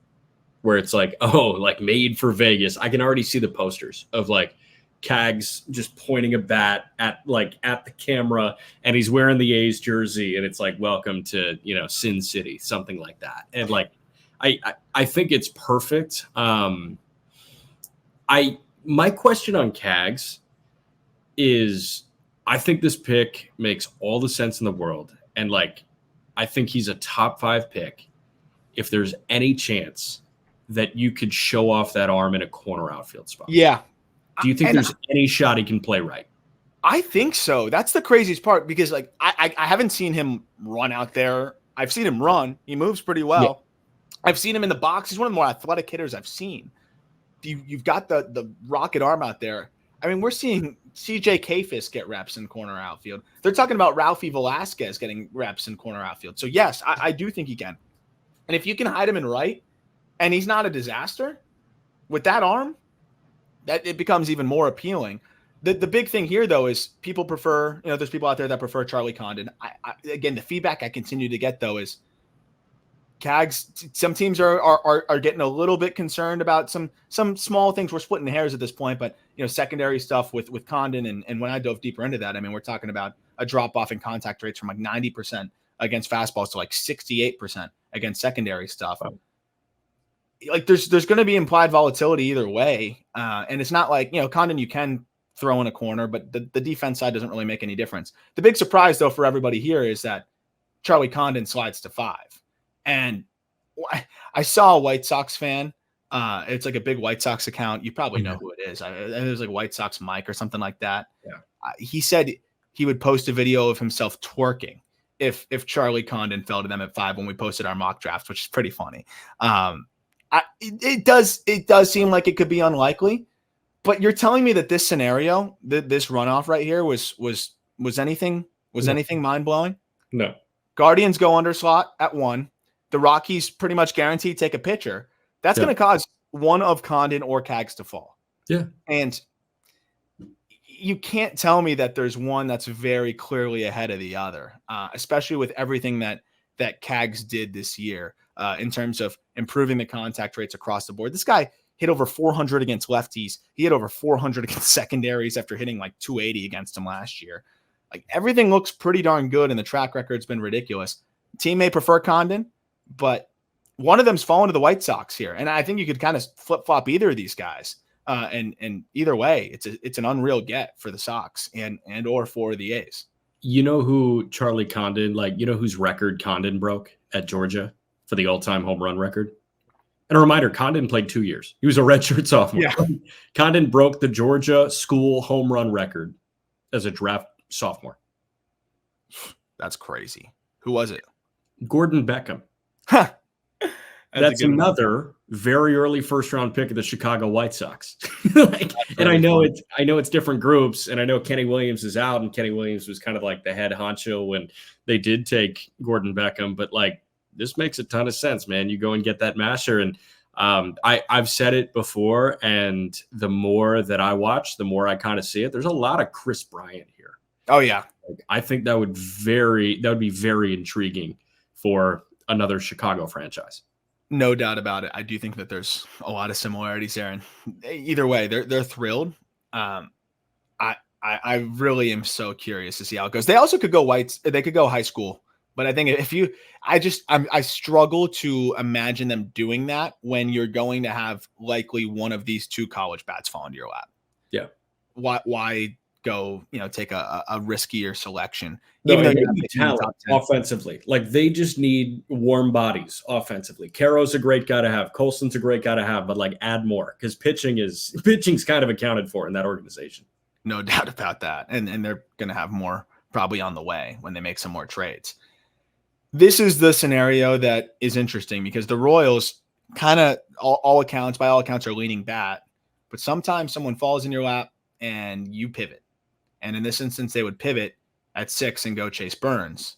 where it's like, oh, like made for Vegas. I can already see the posters of like Cags just pointing a bat at the camera, and he's wearing the A's jersey, and it's like, welcome to, Sin City, something like that. And like, I think it's perfect. My question on Cags is, I think this pick makes all the sense in the world. And like, I think he's a top 5 pick if there's any chance that you could show off that arm in a corner outfield spot. Yeah. Do you think there's any shot he can play right? I think so. That's the craziest part, because like I haven't seen him run out there. I've seen him run. He moves pretty well. Yeah. I've seen him in the box. He's one of the more athletic hitters I've seen. You've got the rocket arm out there. I mean, we're seeing CJ Kayfis get reps in corner outfield. They're talking about Ralphie Velasquez getting reps in corner outfield. So yes, I do think he can. And if you can hide him in right, and he's not a disaster with that arm, that it becomes even more appealing. The big thing here, though, is people prefer, there's people out there that prefer Charlie Condon. Again, the feedback I continue to get, though, is Cags, some teams are getting a little bit concerned about some small things. We're splitting hairs at this point, but secondary stuff with Condon, and when I dove deeper into that, I mean, we're talking about a drop off in contact rates from like 90% against fastballs to like 68% against secondary stuff. Like there's going to be implied volatility either way, and it's not like Condon you can throw in a corner, but the defense side doesn't really make any difference. The big surprise, though, for everybody here is that Charlie Condon slides to 5. And I saw a White Sox fan. It's like a big White Sox account. You probably know who it is. It was like White Sox Mike or something like that. Yeah. He said he would post a video of himself twerking if Charlie Condon fell to them at 5 when we posted our mock draft, which is pretty funny. It does seem like it could be unlikely, but you're telling me that this scenario, this runoff right here was anything mind blowing? No. Guardians go under slot at 1. The Rockies pretty much guaranteed take a pitcher. That's going to cause one of Condon or Cags to fall. Yeah. And you can't tell me that there's one that's very clearly ahead of the other, especially with everything that Cags did this year in terms of improving the contact rates across the board. This guy hit over 400 against lefties. He hit over 400 against secondaries after hitting like 280 against him last year. Like everything looks pretty darn good, and the track record's been ridiculous. Team may prefer Condon, but one of them's fallen to the White Sox here, and I think you could kind of flip flop either of these guys. And either way, it's an unreal get for the Sox and or for the A's. You know who Charlie Condon, whose record Condon broke at Georgia for the all-time home run record? And a reminder, Condon played 2 years. He was a redshirt sophomore. Yeah. Condon broke the Georgia school home run record as a draft sophomore. That's crazy. Who was it? Gordon Beckham. Huh. That's another very early first-round pick of the Chicago White Sox. And I know it's different groups, and I know Kenny Williams is out, and Kenny Williams was kind of like the head honcho when they did take Gordon Beckham. But like, this makes a ton of sense, man. You go and get that masher, and I've said it before, and the more that I watch, the more I kind of see it. There's a lot of Chris Bryant here. Oh yeah, I think that would be very intriguing for another Chicago franchise. No doubt about it. I do think that there's a lot of similarities there, and either way, they're thrilled. I really am so curious to see how it goes. They also could go whites. They could go high school, but I think I struggle to imagine them doing that when you're going to have likely one of these 2 college bats fall into your lap. Yeah. Why go, take a riskier selection? Even though you need talent offensively, like they just need warm bodies offensively. Caro's a great guy to have. Colson's a great guy to have, but like add more, because pitching's kind of accounted for in that organization. No doubt about that. And they're going to have more probably on the way when they make some more trades. This is the scenario that is interesting because the Royals kind of by all accounts are leaning bat, but sometimes someone falls in your lap and you pivot. And in this instance, they would pivot at 6 and go Chase Burns.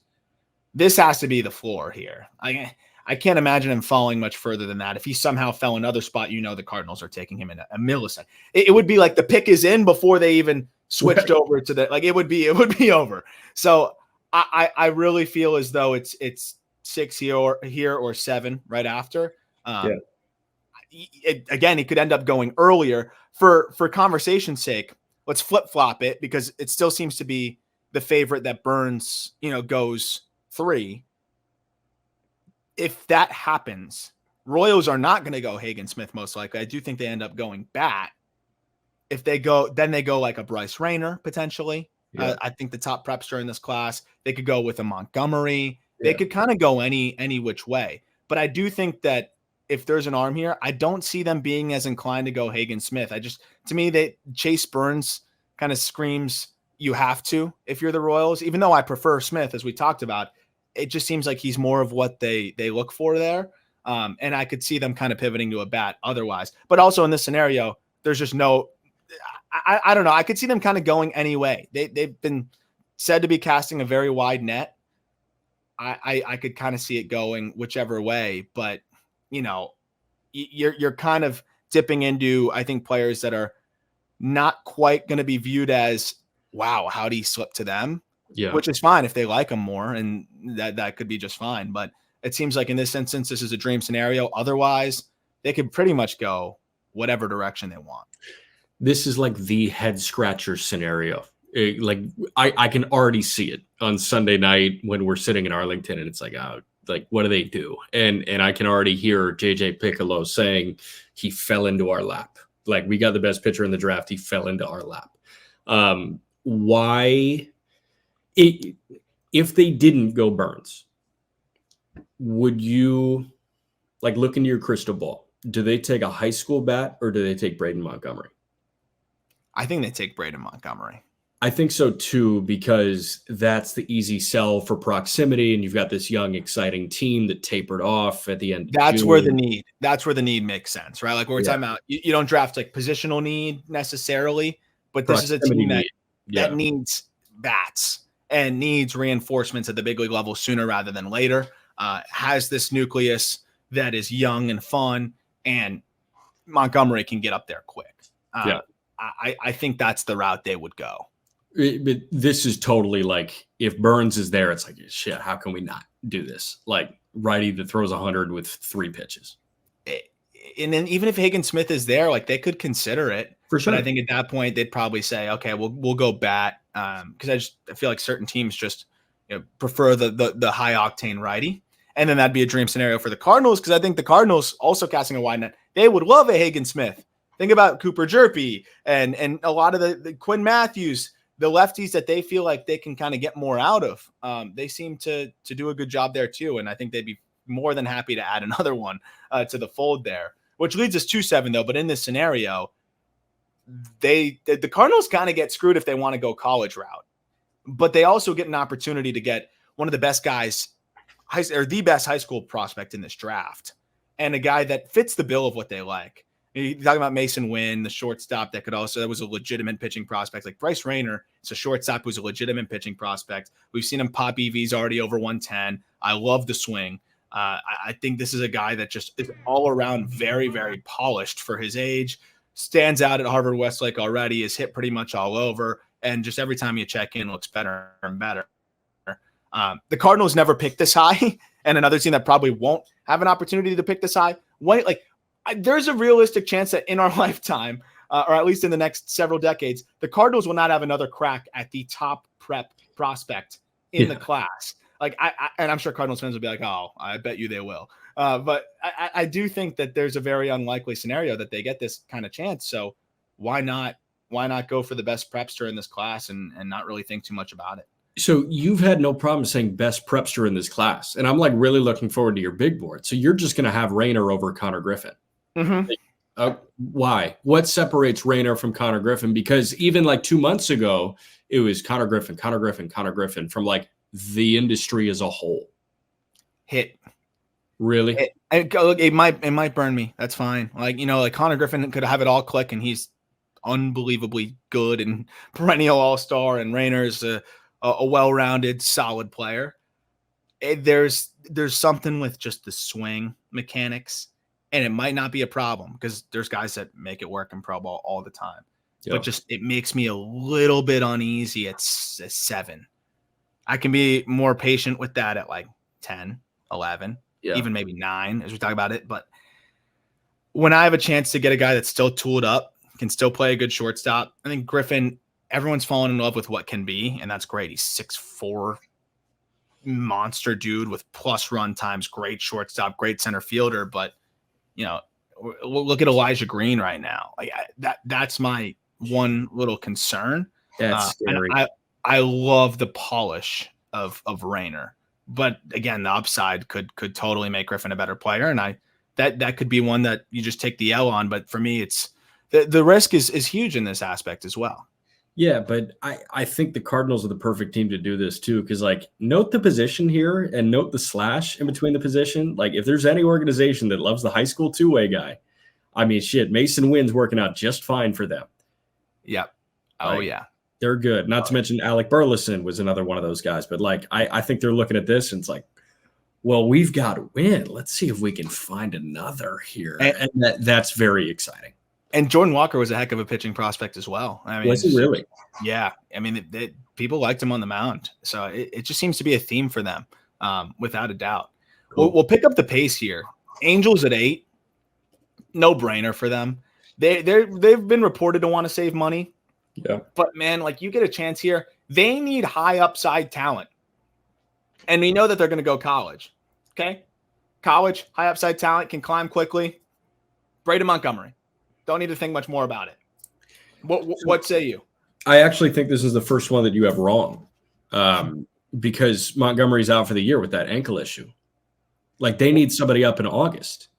This has to be the floor here. I I can't imagine him falling much further than that. If he somehow fell another spot, the Cardinals are taking him in a millisecond. It would be like the pick is in before they even switched over to the, like it would be over. So I really feel as though it's 6 here or 7 right after. Again, he could end up going earlier for conversation's sake. Let's flip flop it because it still seems to be the favorite that Burns, goes 3. If that happens, Royals are not going to go Hagen Smith most likely. I do think they end up going bat. If they go, then they go like a Bryce Rainer potentially. Yeah. I think the top prepster in this class, they could go with a Montgomery. They could kind of go any which way. But I do think that if there's an arm here, I don't see them being as inclined to go Hagen Smith. To me, Chase Burns kind of screams you have to if you're the Royals, even though I prefer Smith, as we talked about. It just seems like he's more of what they look for there. And I could see them kind of pivoting to a bat otherwise. But also in this scenario, there's just no – I don't know. I could see them kind of going any way. They've been said to be casting a very wide net. I could kind of see it going whichever way. But, you're kind of dipping into, I think, players that are not quite going to be viewed as, wow, how'd he slip to them? Yeah, which is fine if they like him more, and that could be just fine. But it seems like in this instance, this is a dream scenario. Otherwise, they could pretty much go whatever direction they want. This is like the head scratcher scenario. I can already see it on Sunday night when we're sitting in Arlington, and it's like, what do they do? And I can already hear JJ Piccolo saying he fell into our lap. Like, we got the best pitcher in the draft. He fell into our lap. Why? If they didn't go Burns, would you look into your crystal ball? Do they take a high school bat or do they take Braden Montgomery? I think they take Braden Montgomery. I think so too, because that's the easy sell for proximity, and you've got this young, exciting team that tapered off at the end. That's where the need makes sense, right? Like we're talking about, you don't draft positional need necessarily, but this is a team that needs bats and needs reinforcements at the big league level sooner rather than later, has this nucleus that is young and fun, and Montgomery can get up there quick. I think that's the route they would go. But this is totally like, if Burns is there, it's like, shit, how can we not do this? Like, righty that throws 100 with 3 pitches. And then even if Hagen Smith is there, they could consider it. For sure. But I think at that point, they'd probably say, okay, we'll go bat. Because I feel like certain teams just prefer the high octane righty, and then that'd be a dream scenario for the Cardinals, because I think the Cardinals, also casting a wide net, they would love a Hagen Smith. Think about Cooper Jerpy and a lot of the Quinn Matthews, the lefties that they feel like they can kind of get more out of. They seem to do a good job there too, and I think they'd be more than happy to add another one to the fold there, which leads us to 7 though. But in this scenario, the Cardinals kind of get screwed if they want to go college route, but they also get an opportunity to get one of the best guys, or the best high school prospect in this draft, and a guy that fits the bill of what they like. You're talking about Mason Wynn, the shortstop that was a legitimate pitching prospect. Like Bryce Rainer, it's a shortstop who's a legitimate pitching prospect. We've seen him pop EVs already over 110. I love the swing. I think this is a guy that just is all around very, very polished for his age. Stands out at Harvard Westlake already, is hit pretty much all over, and just every time you check in, looks better and better. The Cardinals never picked this high, and another team that probably won't have an opportunity to pick this high. There's a realistic chance that in our lifetime, or at least in the next several decades, the Cardinals will not have another crack at the top prep prospect in the class. And I'm sure Cardinals fans will be like, oh, I bet you they will. But I do think that there's a very unlikely scenario that they get this kind of chance. So why not go for the best prepster in this class and not really think too much about it? So you've had no problem saying best prepster in this class. And I'm really looking forward to your big board. So you're just going to have Rainer over Konnor Griffin. Mm-hmm. Why? What separates Rainer from Konnor Griffin? Because even 2 months ago, it was Konnor Griffin from the industry as a whole. Hit. Really? It might burn me. That's fine. Konnor Griffin could have it all click, and he's unbelievably good and perennial all-star, and Rainer's a well-rounded, solid player. there's something with just the swing mechanics, and it might not be a problem because there's guys that make it work in pro ball all the time. Yeah. But just it makes me a little bit uneasy at 7. I can be more patient with that at like 10, 11, even maybe 9 as we talk about it. But when I have a chance to get a guy that's still tooled up, can still play a good shortstop, I think Griffin, everyone's fallen in love with what can be, and that's great. He's 6'4", monster dude with plus run times, great shortstop, great center fielder. But, look at Elijah Green right now. Like that's my one little concern. That's scary. I love the polish of Rainer, but again, the upside could totally make Griffin a better player, and that could be one that you just take the L on. But for me, it's the risk is huge in this aspect as well. Yeah, but I think the Cardinals are the perfect team to do this too, because note the position here and note the slash in between the position. Like if there's any organization that loves the high school two-way guy, I mean, shit, Mason Wynn's working out just fine for them. Yep. Oh yeah. They're good. Not to mention Alec Burleson was another one of those guys. But I think they're looking at this and it's like, well, we've got to win. Let's see if we can find another here. And that's very exciting. And Jordan Walker was a heck of a pitching prospect as well. I mean, was he really? Yeah. I mean, people liked him on the mound. So it just seems to be a theme for them, without a doubt. Cool. We'll pick up the pace here. Angels at 8. No brainer for them. They've been reported to want to save money. Yeah. But man, you get a chance here. They need high upside talent. And we know that they're going to go college. Okay. College, high upside talent, can climb quickly. Braden Montgomery. Don't need to think much more about it. What say you? I actually think this is the first one that you have wrong. Because Montgomery's out for the year with that ankle issue. They need somebody up in August.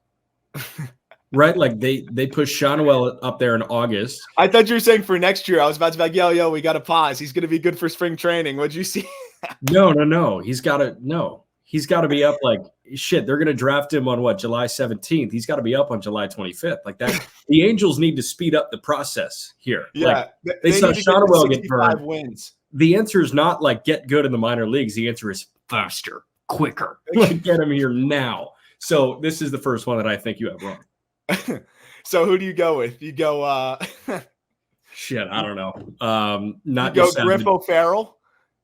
Right? They push Shonwell up there in August. I thought you were saying for next year. I was about to be like, yo, we got to pause. He's going to be good for spring training. What'd you see? No. He's got to be up shit. They're going to draft him on July 17th. He's got to be up on July 25th. The Angels need to speed up the process here. Yeah. They saw Shonwell get burned. Wins. The answer is not get good in the minor leagues. The answer is faster, quicker. Get him here now. So this is the first one that I think you have wrong. So who do you go with? You go shit, I don't know. Not you go Griff O'Farrell.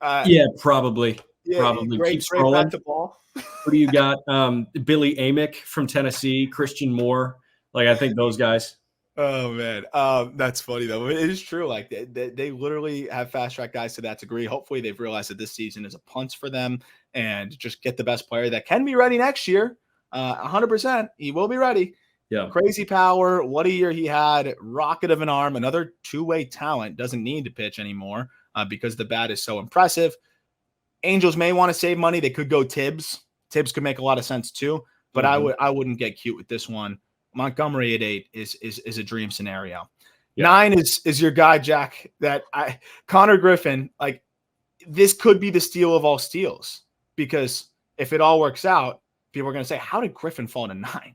Yeah, probably. Yeah, probably. Great back to ball. Who do you got? Billy Amick from Tennessee, Christian Moore. I think those guys. Oh man, that's funny though. It is true. They literally have fast track guys to that degree. Hopefully, they've realized that this season is a punt for them and just get the best player that can be ready next year. 100%, he will be ready. Yeah, crazy power. What a year he had. Rocket of an arm. Another two-way talent. Doesn't need to pitch anymore because the bat is so impressive. Angels may want to save money. They could go Tibbs. Tibbs could make a lot of sense too. But I wouldn't get cute with this one. Montgomery at 8 is a dream scenario. Yeah. 9 is your guy, Jack. Konnor Griffin. This could be the steal of all steals because if it all works out, people are going to say, "How did Griffin fall to 9?"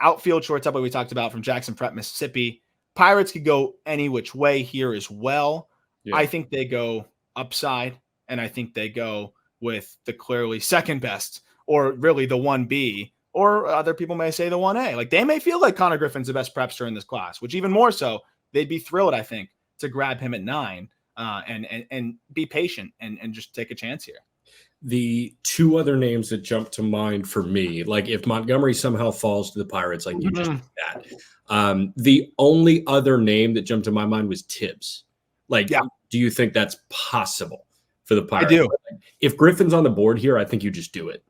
Outfield shortstop, like we talked about, from Jackson Prep, Mississippi. Pirates could go any which way here as well. Yeah. I think they go upside, and I think they go with the clearly second best, or really the 1B, or other people may say the 1A. They may feel like Konnor Griffin's the best prepster in this class, which even more so, they'd be thrilled, I think, to grab him at 9 and be patient and just take a chance here. The two other names that jump to mind for me, if Montgomery somehow falls to the Pirates, you just did that. The only other name that jumped to my mind was Tibbs. Do you think that's possible for the Pirates? I do. If Griffin's on the board here, I think you just do it.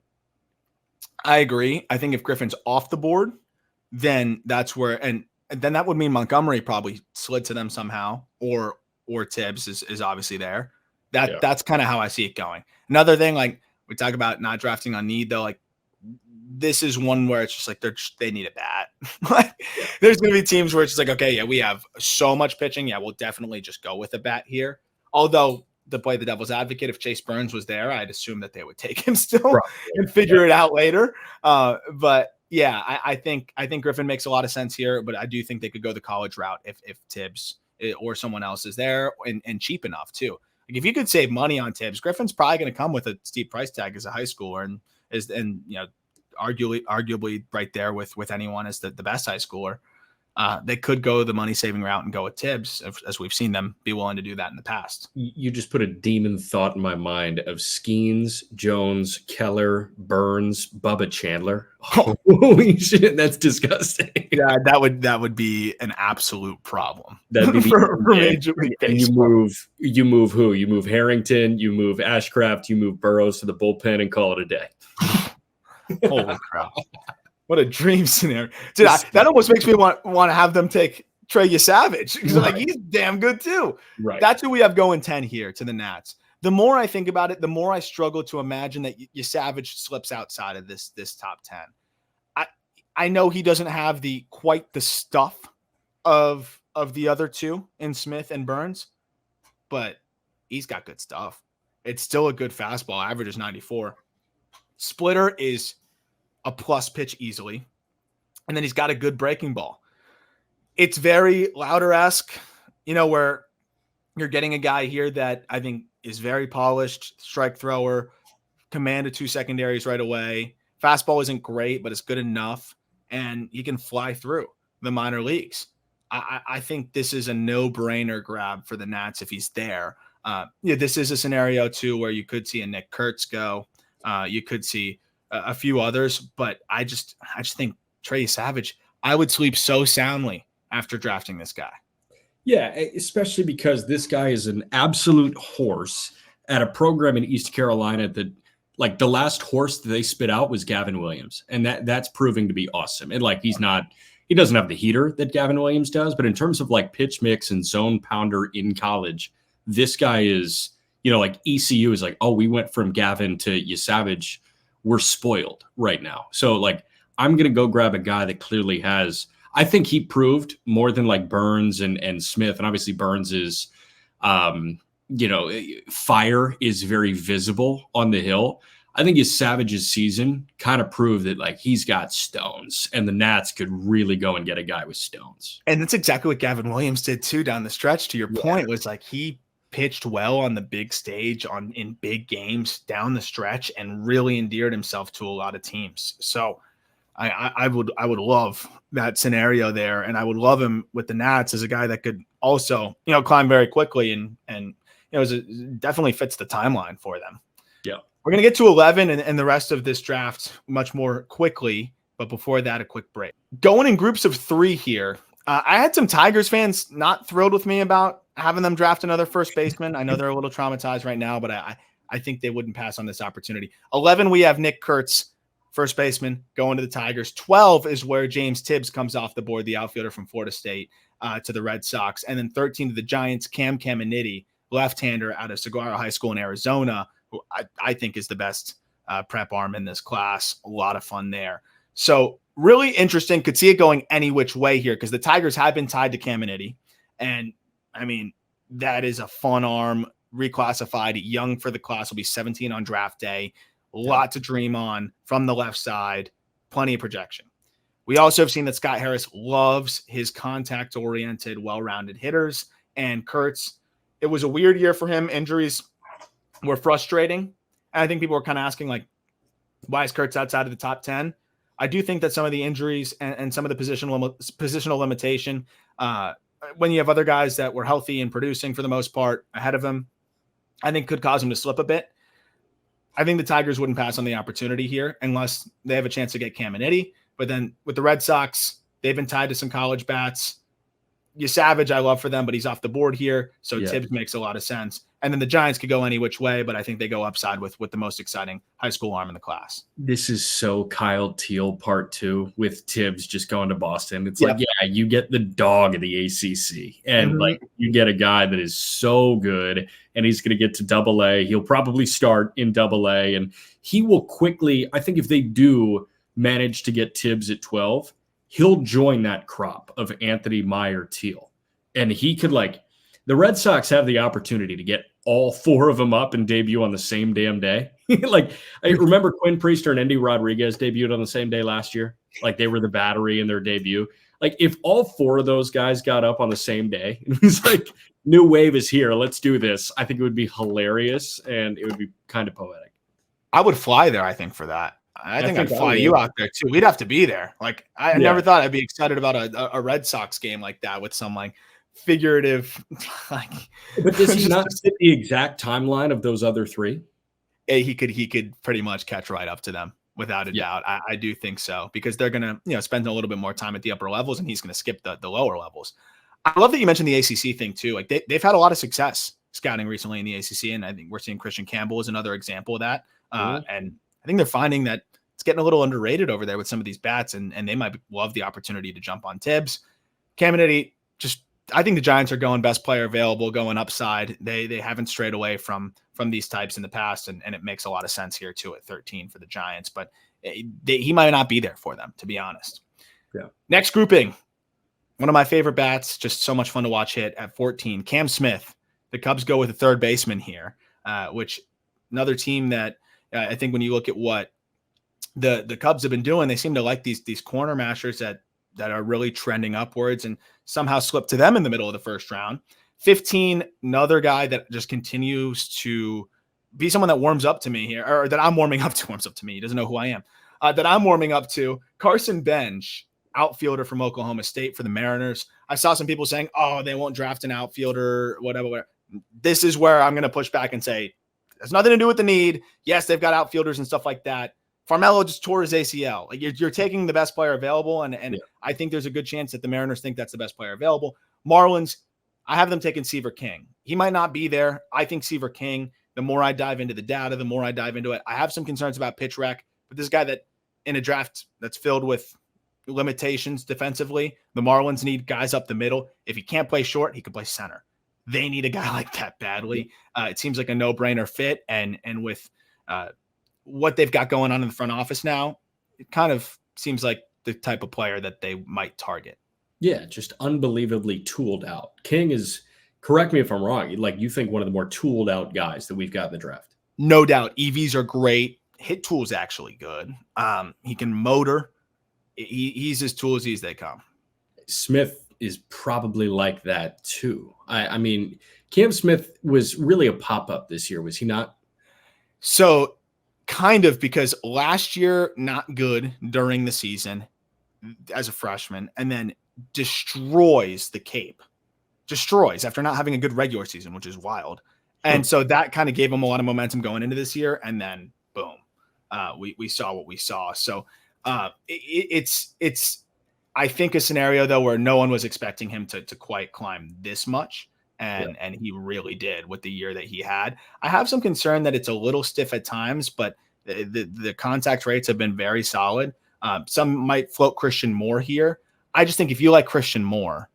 I agree. I think if Griffin's off the board, then that's where, and then that would mean Montgomery probably slid to them somehow, or Tibbs is obviously there. That's kind of how I see it going. Another thing, we talk about not drafting on need, though, this is one where it's just they need a bat. There's going to be teams where it's just okay, yeah, we have so much pitching. Yeah, we'll definitely just go with a bat here. Although, to play the devil's advocate, if Chase Burns was there, I'd assume that they would take him still and figure it out later. But yeah, I think Griffin makes a lot of sense here, but I do think they could go the college route if Tibbs or someone else is there and cheap enough too. Like if you could save money on Tibbs, Griffin's probably going to come with a steep price tag as a high schooler, and arguably right there with anyone as the best high schooler. They could go the money saving route and go with Tibbs, as we've seen them be willing to do that in the past. You just put a demon thought in my mind of Skeens, Jones, Keller, Burns, Bubba Chandler. Holy shit, that's disgusting. Yeah, that would be an absolute problem. That'd be for Major League Baseball. You move who? You move Harrington, you move Ashcraft, you move Burrows to the bullpen and call it a day. Holy crap. What a dream scenario. Dude, that almost makes me want to have them take Trey Yesavage because like he's damn good too. Right. That's who we have going 10 here to the Nats. The more I think about it, the more I struggle to imagine that Yesavage slips outside of this top 10. I know he doesn't have quite the stuff of the other two in Smith and Burns, but he's got good stuff. It's still a good fastball. Average is 94. Splitter is a plus pitch easily. And then he's got a good breaking ball. It's very Louder-esque, where you're getting a guy here that I think is very polished, strike thrower, command of 2 secondaries right away. Fastball isn't great, but it's good enough. And he can fly through the minor leagues. I think this is a no-brainer grab for the Nats if he's there. This is a scenario, too, where you could see a Nick Kurtz go. You could see a few others, but I just think Trey Yesavage, I would sleep so soundly after drafting this guy. Yeah, especially because this guy is an absolute horse at a program in East Carolina that, like, the last horse that they spit out was Gavin Williams, and that's proving to be awesome. And like he doesn't have the heater that Gavin Williams does, but in terms of like pitch mix and zone pounder in college, this guy is, like ECU is like, oh, we went from Gavin to Yesavage. We're spoiled right now. So like, I'm going to go grab a guy that clearly has, I think he proved more than like Burns and Smith. And obviously Burns is, fire is very visible on the hill. I think Yesavage's season kind of proved that like he's got stones and the Nats could really go and get a guy with stones. And that's exactly what Gavin Williams did too down the stretch. To your point, was like he pitched well on the big stage in big games down the stretch and really endeared himself to a lot of teams. So I would love that scenario there, and I would love him with the Nats as a guy that could also climb very quickly and definitely fits the timeline for them. Yeah, we're gonna get to 11 and the rest of this draft much more quickly, but before that, a quick break. Going in groups of 3 here. I had some Tigers fans not thrilled with me about having them draft another first baseman. I know they're a little traumatized right now, but I think they wouldn't pass on this opportunity. 11, we have Nick Kurtz, first baseman, going to the Tigers. 12 is where James Tibbs comes off the board, the outfielder from Florida State, to the Red Sox. And then 13 to the Giants, Cam Caminiti, left-hander out of Saguaro High School in Arizona, who I think is the best prep arm in this class. A lot of fun there. So really interesting. Could see it going any which way here because the Tigers have been tied to Caminiti. And, I mean, that is a fun arm, reclassified, young for the class, will be 17 on draft day. A lot to dream on from the left side, plenty of projection. We also have seen that Scott Harris loves his contact-oriented, well-rounded hitters. And Kurtz, it was a weird year for him. Injuries were frustrating. And I think people were kind of asking, like, why is Kurtz outside of the top 10? I do think that some of the injuries and some of the positional limitation, when you have other guys that were healthy and producing for the most part ahead of him, I think could cause him to slip a bit. I think the Tigers wouldn't pass on the opportunity here unless they have a chance to get Caminiti. But then with the Red Sox, they've been tied to some college bats. Yesavage, I love for them, but he's off the board here. So Tibbs makes a lot of sense. And then the Giants could go any which way, but I think they go upside with the most exciting high school arm in the class. This is so Kyle Teal part 2 with Tibbs just going to Boston. It's like, you get the dog of the ACC and like you get a guy that is so good and he's going to get to AA. He'll probably start in AA and he will quickly, I think if they do manage to get Tibbs at 12, he'll join that crop of Anthony Meyer Teal. And he could the Red Sox have the opportunity to get all 4 of them up and debut on the same damn day. Like, I remember Quinn Priester and Andy Rodriguez debuted on the same day last year. Like, they were the battery in their debut. Like, if all four of those guys got up on the same day, it was like, new wave is here. Let's do this. I think it would be hilarious, and it would be kind of poetic. I would fly there, I think, for that. I think I'd fly you out there too. We'd have to be there. Like, I never thought I'd be excited about a Red Sox game like that with some like figurative. Like, but does he not fit the exact timeline of those other three? He could pretty much catch right up to them without a doubt. I do think so, because they're gonna spend a little bit more time at the upper levels, and he's gonna skip the lower levels. I love that you mentioned the ACC thing too. Like, they've had a lot of success scouting recently in the ACC, and I think we're seeing Christian Campbell as another example of that. And I think they're finding that it's getting a little underrated over there with some of these bats, and they might love the opportunity to jump on Tibbs. Caminiti, I think the Giants are going best player available, going upside. They haven't strayed away from these types in the past, and it makes a lot of sense here too at 13 for the Giants, but he might not be there for them, to be honest. Yeah. Next grouping, one of my favorite bats, just so much fun to watch hit at 14, Cam Smith. The Cubs go with a third baseman here, which another team that I think when you look at what the Cubs have been doing, they seem to like these corner mashers that are really trending upwards, and somehow slip to them in the middle of the first round. 15, another guy that just continues to be someone that warms up to me here, or that I'm warming up to. Warms up to me. He doesn't know who I am. That I'm warming up to. Carson Bench, outfielder from Oklahoma State for the Mariners. I saw some people saying, "Oh, they won't draft an outfielder, whatever." This is where I'm going to push back and say, has nothing to do with the need. Yes, they've got outfielders and stuff like that. Farmelo just tore his ACL. Like, you're taking the best player available, and I think there's a good chance that the Mariners think that's the best player available. Marlins, I have them taking Seaver King. He might not be there. I think Seaver King, the more I dive into the data, the more I dive into it. I have some concerns about pitch rec, but this guy that in a draft that's filled with limitations defensively, the Marlins need guys up the middle. If he can't play short, he can play center. They need a guy like that badly. It seems like a no-brainer fit, and with what they've got going on in the front office now, it kind of seems like the type of player that they might target. Yeah, just unbelievably tooled out. King is, correct me if I'm wrong, like, you think one of the more tooled out guys that we've got in the draft. No doubt. EVs are great. Hit tool's actually good. He can motor. He's as toolsy as they come. Smith is probably like that too. I mean, Cam Smith was really a pop-up this year, was he not? So kind of, because last year, not good during the season as a freshman, and then destroys the Cape. Destroys after not having a good regular season, which is wild. And so that kind of gave him a lot of momentum going into this year. And then boom, we saw what we saw. So it's I think a scenario though where no one was expecting him to quite climb this much. And he really did with the year that he had. I have some concern that it's a little stiff at times, but the contact rates have been very solid. Some might float Christian Moore here. I just think if you like Christian Moore,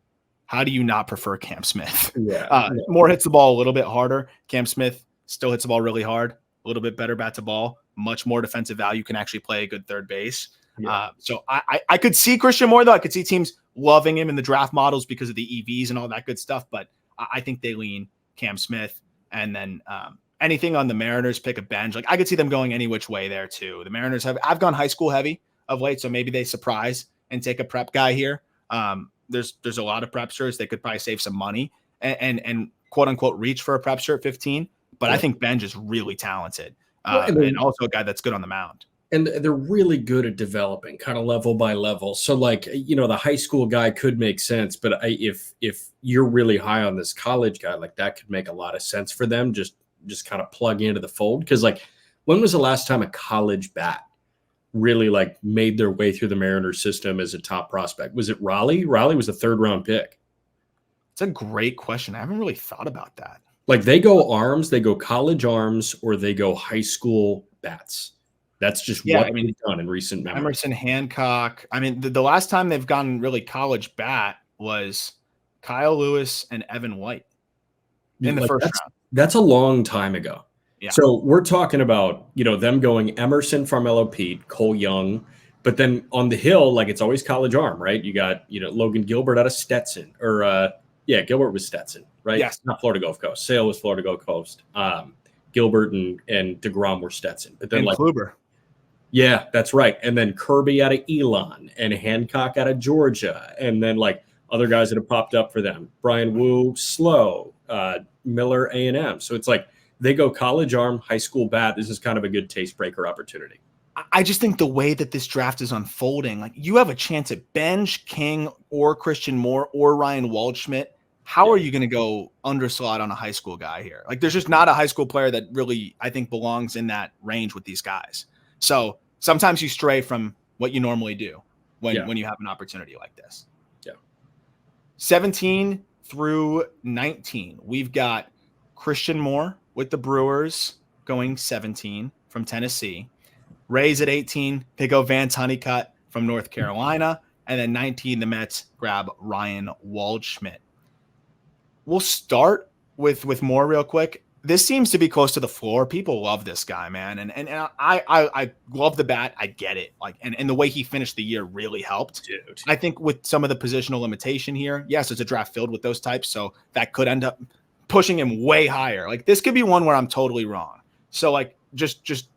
how do you not prefer Cam Smith? Moore hits the ball a little bit harder. Cam Smith still hits the ball really hard, a little bit better bat to ball, much more defensive value, can actually play a good third base. So I could see Christian Moore, though. I could see teams loving him in the draft models because of the EVs and all that good stuff, but I think they lean Cam Smith. And then anything on the Mariners, pick a bench. Like, I could see them going any which way there too. The Mariners I've gone high school heavy of late, so maybe they surprise and take a prep guy here. There's a lot of prepsters. They could probably save some money and quote unquote reach for a prepster at 15. But I think Benj is really talented and also a guy that's good on the mound. And they're really good at developing kind of level by level. So, like, the high school guy could make sense, but if you're really high on this college guy, like, that could make a lot of sense for them. Just kind of plug into the fold. Because, like, when was the last time a college bat really, like, made their way through the Mariners system as a top prospect? Was it Raleigh? Raleigh was a 3rd round pick. It's a great question. I haven't really thought about that. Like, they go arms, they go college arms, or they go high school bats. That's just what we've done in recent memory. Emerson Hancock. I mean, the last time they've gone really college bat was Kyle Lewis and Evan White in the first round. That's a long time ago. Yeah. So we're talking about, them going Emerson, Farmelo, Pete, Cole Young, but then on the hill, like, it's always college arm, right? You got, Logan Gilbert out of Stetson, or Gilbert was Stetson, right? Yes. Not Florida Gulf Coast. Sale was Florida Gulf Coast. Gilbert and DeGrom were Stetson. But then and Kluber. Yeah, that's right. And then Kirby out of Elon and Hancock out of Georgia. And then like other guys that have popped up for them. Brian Wu, slow, Miller, A&M. So it's like they go college arm, high school bat. This is kind of a good taste breaker opportunity. I just think the way that this draft is unfolding, like you have a chance at Benj, King, or Christian Moore, or Ryan Waldschmidt. How are you going to go underslot on a high school guy here? Like there's just not a high school player that really, I think, belongs in that range with these guys. So sometimes you stray from what you normally do when you have an opportunity like this. Yeah. 17 through 19, we've got Christian Moore with the Brewers going 17 from Tennessee. Rays at 18, they go Vance Honeycutt from North Carolina. And then 19, the Mets grab Ryan Waldschmidt. We'll start with Moore real quick. This seems to be close to the floor. People love this guy, man. And I love the bat. I get it. Like, and the way he finished the year really helped. Dude. I think with some of the positional limitation here, yes, it's a draft filled with those types. So that could end up pushing him way higher. Like this could be one where I'm totally wrong. So like just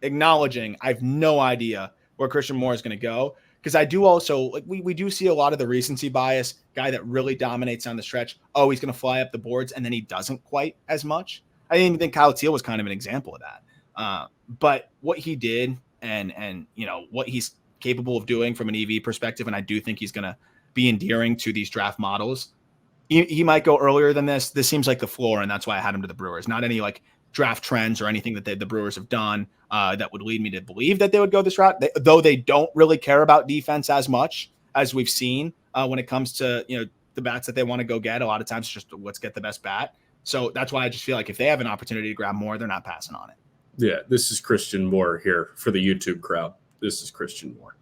acknowledging I have no idea where Christian Moore is going to go. Because I do also like we do see a lot of the recency bias, guy that really dominates on the stretch. Oh, he's going to fly up the boards, and then he doesn't quite as much. I didn't even think Kyle Teal was kind of an example of that. But what he did and you know what he's capable of doing from an EV perspective, and I do think he's going to be endearing to these draft models. He might go earlier than this. This seems like the floor, and that's why I had him to the Brewers. Not any like draft trends or anything that the Brewers have done that would lead me to believe that they would go this route, though they don't really care about defense as much as we've seen when it comes to, you know, the bats that they want to go get. A lot of times it's just let's get the best bat. So that's why I just feel like if they have an opportunity to grab more, they're not passing on it. Yeah, this is Christian Moore here for the YouTube crowd. This is Christian Moore.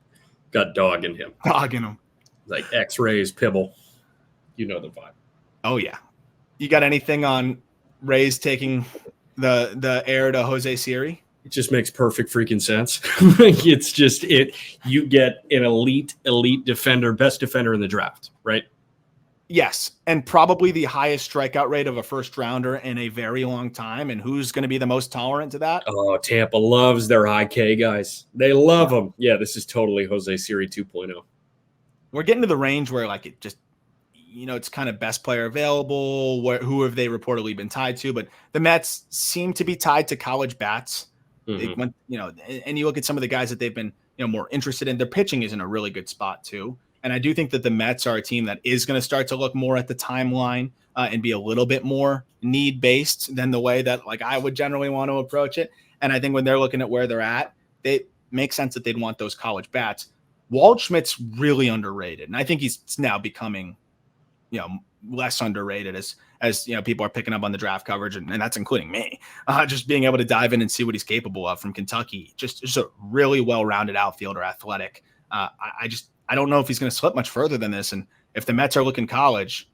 Got dog in him. Dog in him. Like X-rays, Pibble. You know the vibe. Oh, yeah. You got anything on Rays taking the heir to Jose Siri? It just makes perfect freaking sense. It's just you get an elite defender, best defender in the draft, right? Yes, and probably the highest strikeout rate of a first rounder in a very long time. And who's going to be the most tolerant to that? Oh, Tampa loves their high K guys. They love them. Yeah, this is totally Jose Siri 2.0. We're getting to the range where like it just, you know, it's kind of best player available. Who have they reportedly been tied to? But the Mets seem to be tied to college bats. Mm-hmm. You know, and you look at some of the guys that they've been, you know, more interested in. Their pitching is in a really good spot too. And I do think that the Mets are a team that is going to start to look more at the timeline and be a little bit more need based than the way that like I would generally want to approach it. And I think when they're looking at where they're at, it makes sense that they'd want those college bats. Waldschmidt's really underrated, and I think he's now becoming, you know, less underrated as you know, people are picking up on the draft coverage, and that's including me. Just being able to dive in and see what he's capable of from Kentucky. Just a really well-rounded outfielder, athletic. I don't know if he's going to slip much further than this. And if the Mets are looking college,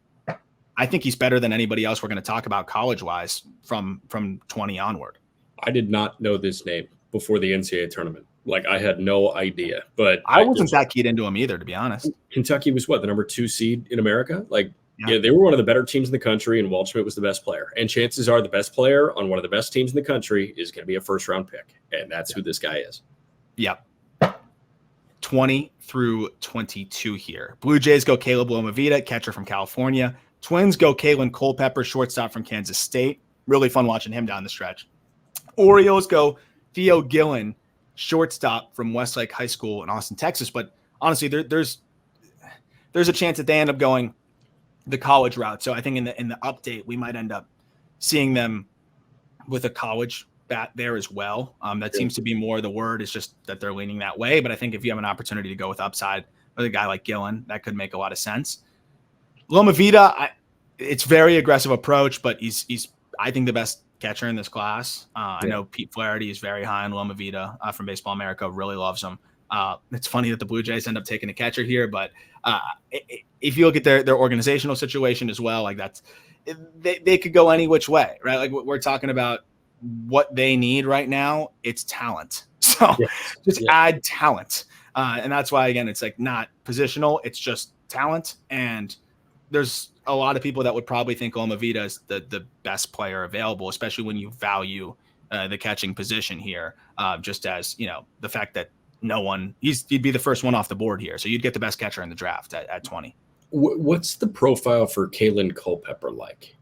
I think he's better than anybody else we're going to talk about college-wise from 20 onward. I did not know this name before the NCAA tournament. Like, I had no idea. But I wasn't that keyed into him either, to be honest. Kentucky was what, the number 2 seed in America? Like, yeah, they were one of the better teams in the country, and Waldschmidt was the best player. And chances are the best player on one of the best teams in the country is going to be a first-round pick. And that's who this guy is. Yep. 20 through 22 here. Blue Jays go Caleb Lomavita, catcher from California. Twins go Kalen Culpepper, shortstop from Kansas State. Really fun watching him down the stretch. Orioles go Theo Gillen, shortstop from Westlake High School in Austin, Texas. But honestly, there's a chance that they end up going the college route. So I think in the update, we might end up seeing them with a college bat there as well. That seems to be more the word. It's just that they're leaning that way. But I think if you have an opportunity to go with upside with a guy like Gillen, that could make a lot of sense. Lomavita, it's very aggressive approach, but he's I think the best catcher in this class. I know Pete Flaherty is very high on Lomavita from Baseball America, really loves him. It's funny that the Blue Jays end up taking a catcher here, but if you look at their organizational situation as well, like they could go any which way, right? Like we're talking about what they need right now. It's talent. So add talent. And that's why, again, it's like not positional. It's just talent. And there's a lot of people that would probably think Lomavita is the best player available, especially when you value the catching position here, just as, the fact that he'd be the first one off the board here. So you'd get the best catcher in the draft at 20. What's the profile for Kalen Culpepper like?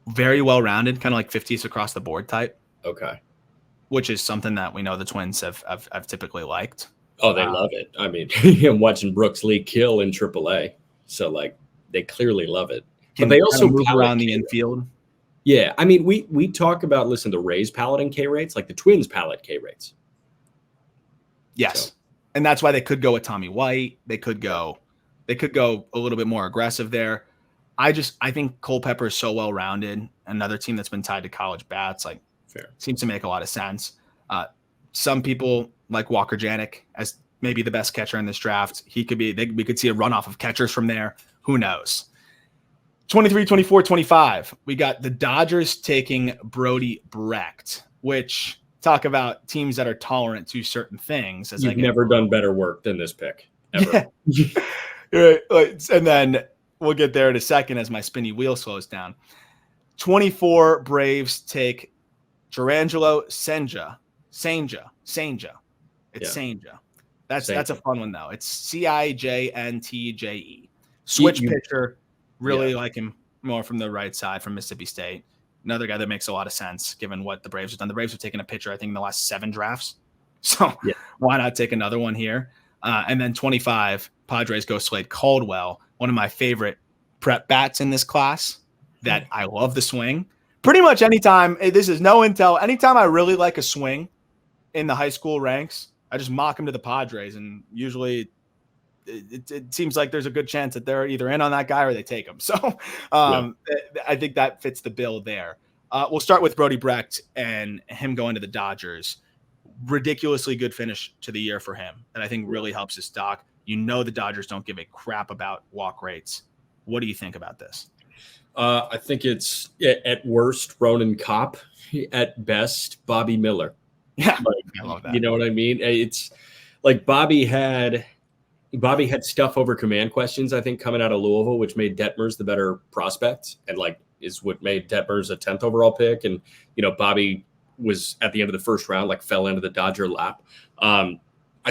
Very well-rounded, kind of like 50s across the board type. Okay. Which is something that we know the Twins have typically liked. Oh, they love it. I mean, I'm watching Brooks Lee kill in AAA. So, they clearly love it. But they also move around the infield. Yeah. I mean, we talk about, the Rays pallet and K rates, like the Twins pallet K rates. Yes. So. And that's why they could go with Tommy White. They could go a little bit more aggressive there. I think Culpepper is so well-rounded. Another team that's been tied to college bats, fair. Seems to make a lot of sense. Some people like Walker Janik as maybe the best catcher in this draft. He could be, we could see a runoff of catchers from there. Who knows? 23, 24, 25. We got the Dodgers taking Brody Brecht, which talk about teams that are tolerant to certain things. You've never done better work than this pick, ever. Yeah. And then we'll get there in a second as my spinny wheel slows down. 24 Braves take Jurrangelo Cijntje. It's Cijntje. That's a fun one though. It's Cijntje. Switch pitcher. Really like him more from the right side from Mississippi State. Another guy that makes a lot of sense given what the Braves have done. The Braves have taken a pitcher, I think, in the last 7 drafts. So why not take another one here? And then 25, Padres go Slade Caldwell, one of my favorite prep bats in this class that I love the swing. Pretty much anytime, this is no intel, anytime I really like a swing in the high school ranks, I just mock him to the Padres, and usually it seems like there's a good chance that they're either in on that guy or they take him. So I think that fits the bill there. We'll start with Brody Brecht and him going to the Dodgers. Ridiculously good finish to the year for him that I think really helps his stock. The Dodgers don't give a crap about walk rates. What do you think about this? I think it's at worst Ronan Kopp, at best Bobby Miller. Yeah, I love that. You know what I mean? It's like Bobby had stuff over command questions, I think, coming out of Louisville, which made Detmers the better prospect and is what made Detmers a 10th overall pick. And, Bobby was at the end of the first round, fell into the Dodger lap. I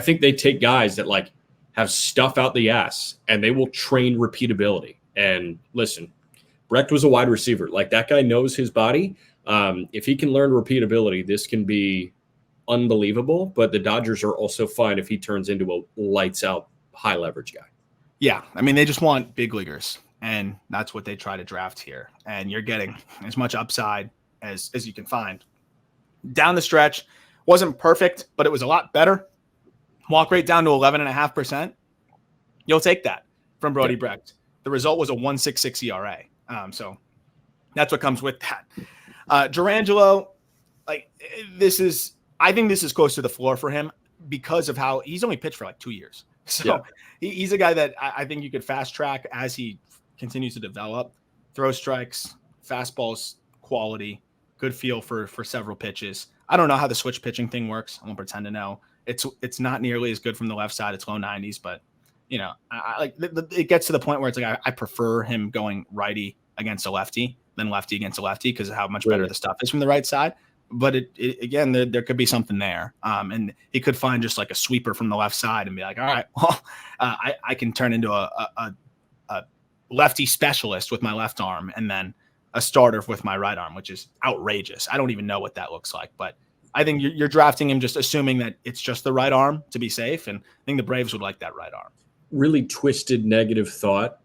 think they take guys that have stuff out the ass and they will train repeatability. And listen, Brecht was a wide receiver. That guy knows his body. If he can learn repeatability, this can be unbelievable. But the Dodgers are also fine if he turns into a lights out high leverage guy. Yeah. I mean, they just want big leaguers, and that's what they try to draft here. And you're getting as much upside as you can find. Down the stretch, wasn't perfect, but it was a lot better. Walk rate down to 11.5%. You'll take that from Brody Brecht. The result was a 1.66 ERA. So that's what comes with that. Jurrangelo, I think this is close to the floor for him because of how he's only pitched for 2 years. So he's a guy that I think you could fast track as he continues to develop. Throw strikes, fastballs, quality, good feel for several pitches. I don't know how the switch pitching thing works. I won't pretend to know. It's not nearly as good from the left side. It's low 90s, but it gets to the point where it's I prefer him going righty against a lefty than lefty against a lefty because of how much better the stuff is from the right side. But again, there could be something there. And he could find just a sweeper from the left side and be all right, well, I can turn into a lefty specialist with my left arm and then a starter with my right arm, which is outrageous. I don't even know what that looks like, but I think you're drafting him just assuming that it's just the right arm to be safe. And I think the Braves would like that right arm. Really twisted negative thought.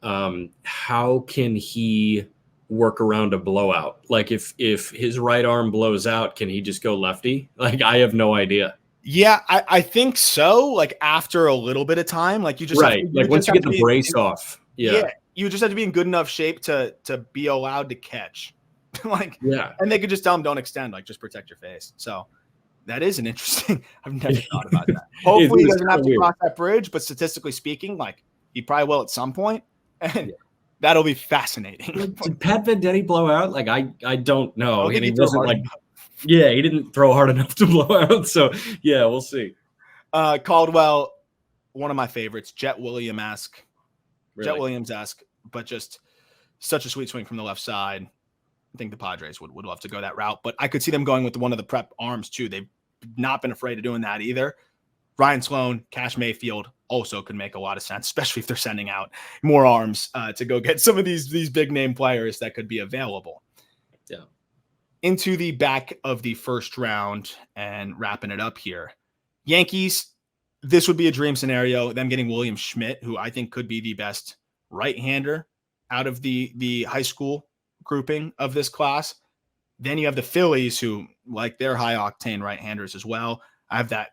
How can he work around a blowout? If his right arm blows out, can he just go lefty? I have no idea. Yeah, I think so. After a little bit of time, you just right. Once you get the brace off. Yeah, you just have to be in good enough shape to be allowed to catch. And they could just tell him don't extend, just protect your face. So that is an interesting. I've never thought about that. Hopefully he doesn't have to cross that bridge, but statistically speaking, he probably will at some point, and that'll be fascinating. Did Pat Venditti blow out? I don't know. And he wasn't he didn't throw hard enough to blow out. So we'll see. Caldwell, one of my favorites, Jet Williams-esque, Really? but just such a sweet swing from the left side. I think the Padres would love to go that route, but I could see them going with one of the prep arms too. They've not been afraid of doing that either. Ryan Sloan, Cash Mayfield also could make a lot of sense, especially if they're sending out more arms to go get some of these big name players that could be available. Yeah. Into the back of the first round and wrapping it up here. Yankees, this would be a dream scenario. Them getting William Schmidt, who I think could be the best right-hander out of the high school grouping of this class. Then you have the Phillies, who like their high-octane right-handers as well. I have that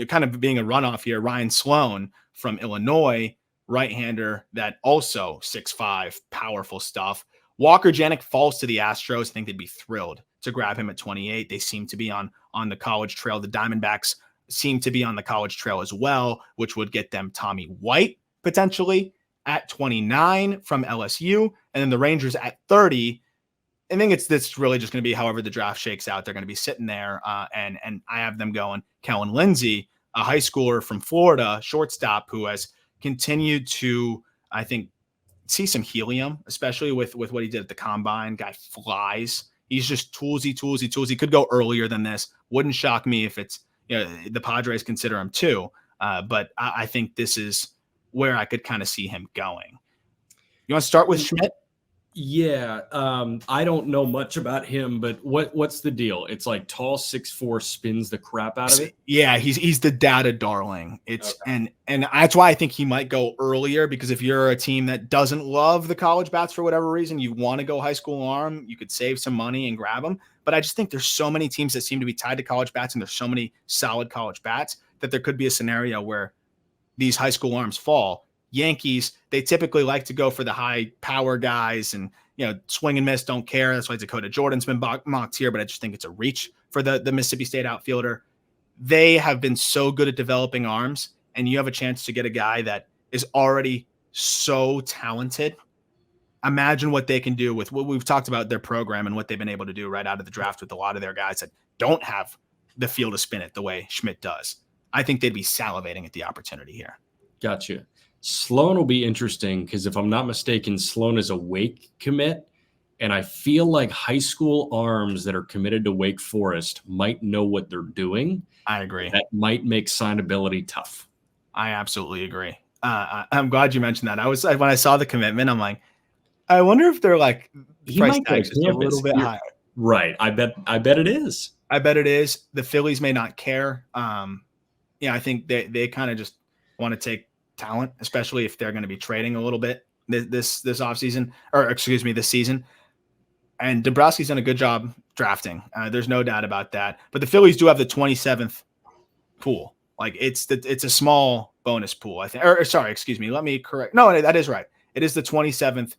kind of being a runoff here. Ryan Sloan from Illinois, right-hander that also 6'5", powerful stuff. Walker Janik falls to the Astros. I think they'd be thrilled to grab him at 28. They seem to be on the college trail. The Diamondbacks seem to be on the college trail as well, which would get them Tommy White potentially at 29 from LSU. And then the Rangers at 30. I think it's really just going to be however the draft shakes out. They're going to be sitting there, and I have them going Kellen Lindsey, a high schooler from Florida, shortstop, who has continued to, I think, see some helium, especially with what he did at the combine. Guy flies. He's just toolsy. He could go earlier than this. Wouldn't shock me if it's, the Padres consider him too. But I think this is where I could kind of see him going. You want to start with Schmidt? Yeah, I don't know much about him, but what's the deal? It's like tall, 6'4", spins the crap out of it. Yeah, he's the data darling. It's okay. and that's why I think he might go earlier, because if you're a team that doesn't love the college bats for whatever reason, you want to go high school arm, you could save some money and grab them. But I just think there's so many teams that seem to be tied to college bats, and there's so many solid college bats that there could be a scenario where these high school arms fall. Yankees, they typically like to go for the high power guys and, swing and miss, don't care. That's why Dakota Jordan's been mocked here, but I just think it's a reach for the Mississippi State outfielder. They have been so good at developing arms, and you have a chance to get a guy that is already so talented. Imagine what they can do with what we've talked about, their program and what they've been able to do right out of the draft with a lot of their guys that don't have the feel to spin it the way Schmidt does. I think they'd be salivating at the opportunity here. Gotcha. Sloan will be interesting because if I'm not mistaken, Sloan is a Wake commit. And I feel like high school arms that are committed to Wake Forest might know what they're doing. I agree. That might make signability tough. I absolutely agree. I'm glad you mentioned that. When I saw the commitment, I'm like, I wonder if they're like price tags just a little bit higher. Right. I bet it is. I bet it is. The Phillies may not care. I think they kind of just want to take talent, especially if they're going to be trading a little bit this offseason, or excuse me, this season. And Dombrowski's done a good job drafting. There's no doubt about that. But the Phillies do have the 27th pool. Like it's a small bonus pool, I think. Or sorry, excuse me. Let me correct. No, that is right. It is the 27th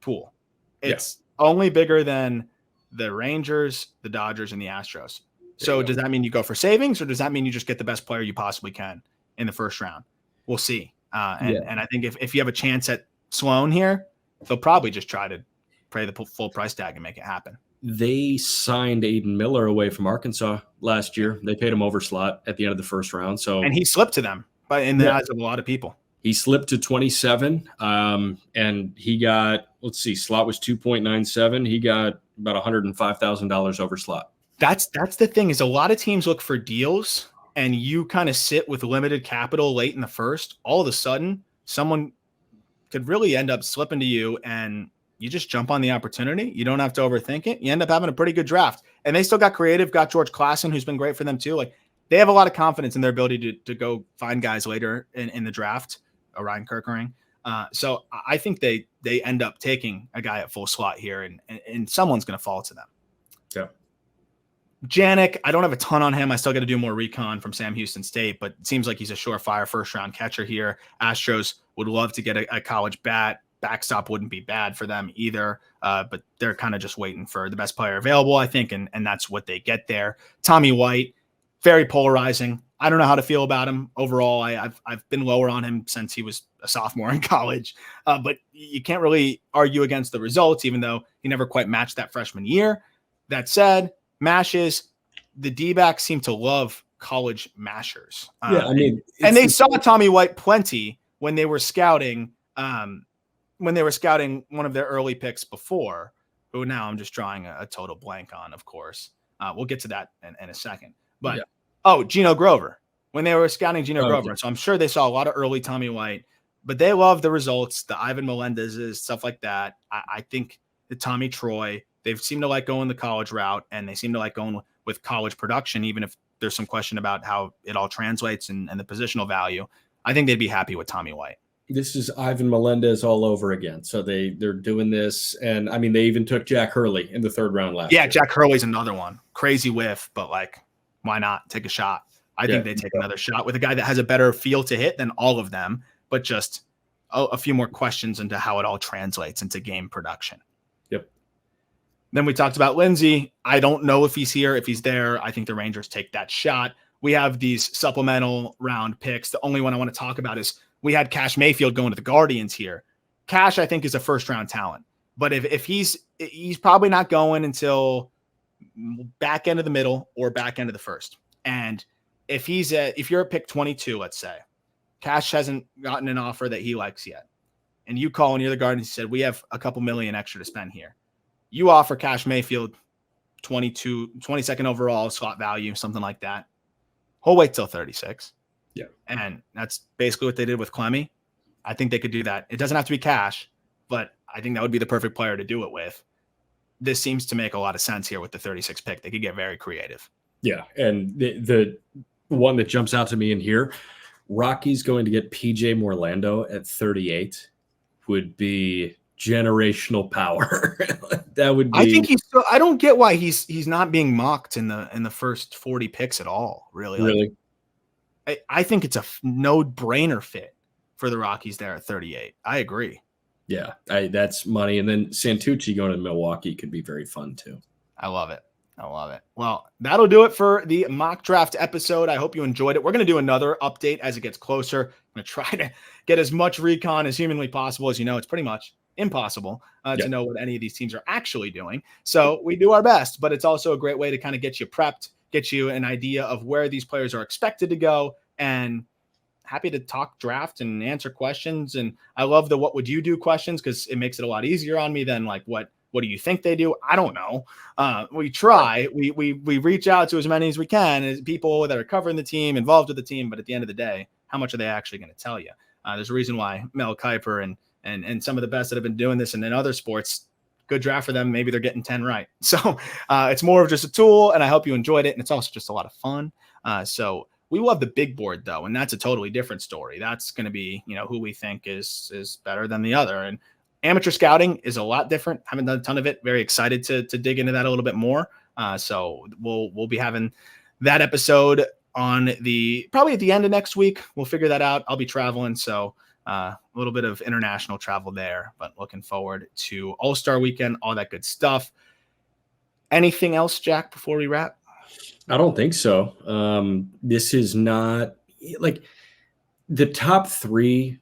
pool. It's only bigger than the Rangers, the Dodgers, and the Astros. So does that mean you go for savings, or does that mean you just get the best player you possibly can in the first round? We'll see. And I think if you have a chance at Sloan here, they'll probably just try to pay the full price tag and make it happen. They signed Aiden Miller away from Arkansas last year. They paid him over slot at the end of the first round. And he slipped to them, but in the eyes of a lot of people. He slipped to 27, and he got, slot was 2.97. He got about $105,000 over slot. That's the thing, is a lot of teams look for deals, and you kind of sit with limited capital late in the first. All of a sudden, someone could really end up slipping to you, and you just jump on the opportunity. You don't have to overthink it. You end up having a pretty good draft. And they still got creative, got George Klassen, who's been great for them too. Like, they have a lot of confidence in their ability to go find guys later in the draft, Ryan Kirkering. So I think they end up taking a guy at full slot here, and someone's going to fall to them. Yeah. Janik, I don't have a ton on him. I still got to do more recon from Sam Houston State, but it seems like he's a surefire first-round catcher here. Astros would love to get a college bat. Backstop wouldn't be bad for them either, but they're kind of just waiting for the best player available, I think, and that's what they get there. Tommy White, very polarizing. I don't know how to feel about him overall. I've been lower on him since he was a sophomore in college, but you can't really argue against the results, even though he never quite matched that freshman year. That said, mashes, the D-backs seem to love college mashers. And they saw Tommy White plenty when they were scouting one of their early picks before. who now I'm just drawing a total blank on, of course. We'll get to that in a second. But, Gino Grover, when they were scouting Gino Grover. Yeah. So I'm sure they saw a lot of early Tommy White, but they love the results, the Ivan Melendez's, stuff like that. I think the Tommy Troy, they seem to like going the college route, and they seem to like going with college production, even if there's some question about how it all translates and the positional value. I think they'd be happy with Tommy White. This is Ivan Melendez all over again. So they're doing this. And I mean, they even took Jack Hurley in the 3rd round last year. Jack Hurley's another one. Crazy whiff, but like, why not take a shot? I think they take another shot with a guy that has a better feel to hit than all of them, but just a few more questions into how it all translates into game production. Yep. Then we talked about Lindsey. I don't know if he's here. If he's there, I think the Rangers take that shot. We have these supplemental round picks. The only one I want to talk about is we had Cash Mayfield going to the Guardians here. Cash, I think, is a 1st-round talent. But if he's probably not going until back end of the middle or back end of the 1st. And if you're at pick 22, let's say, Cash hasn't gotten an offer that he likes yet, and you call and you're the Guardians, you said, we have a couple million extra to spend here. You offer Cash Mayfield 22nd overall slot value, something like that. He'll wait till 36. Yeah. And that's basically what they did with Clemmy. I think they could do that. It doesn't have to be Cash, but I think that would be the perfect player to do it with. This seems to make a lot of sense here with the 36th pick. They could get very creative. Yeah. And the one that jumps out to me in here, Rocky's going to get PJ Morlando at 38 would be generational power. That would be. I think I don't get why he's not being mocked in the first 40 picks at all. Really. I think it's a no-brainer fit for the Rockies there at 38. I agree. Yeah, that's money. And then Santucci going to Milwaukee could be very fun too. I love it. Well, that'll do it for the mock draft episode. I hope you enjoyed it. We're going to do another update as it gets closer. I'm going to try to get as much recon as humanly possible. As you know, it's pretty much impossible to know what any of these teams are actually doing. So we do our best, but it's also a great way to kind of get you prepped, get you an idea of where these players are expected to go, and happy to talk draft and answer questions. And I love the what would you do questions because it makes it a lot easier on me than like what do you think they do? I don't know. We try. We reach out to as many as we can as people that are covering the team, involved with the team. But at the end of the day, how much are they actually going to tell you? There's a reason why Mel Kiper and some of the best that have been doing this and in other sports, good draft for them. Maybe they're getting 10 right. So it's more of just a tool, and I hope you enjoyed it. And it's also just a lot of fun. So we will have the big board though, and that's a totally different story. That's going to be, who we think is better than the other. And amateur scouting is a lot different. Haven't done a ton of it. Very excited to dig into that a little bit more. So we'll be having that episode on probably at the end of next week. We'll figure that out. I'll be traveling, so a little bit of international travel there, but looking forward to All-Star Weekend, all that good stuff. Anything else, Jack, before we wrap? I don't think so. This is not like the top 4,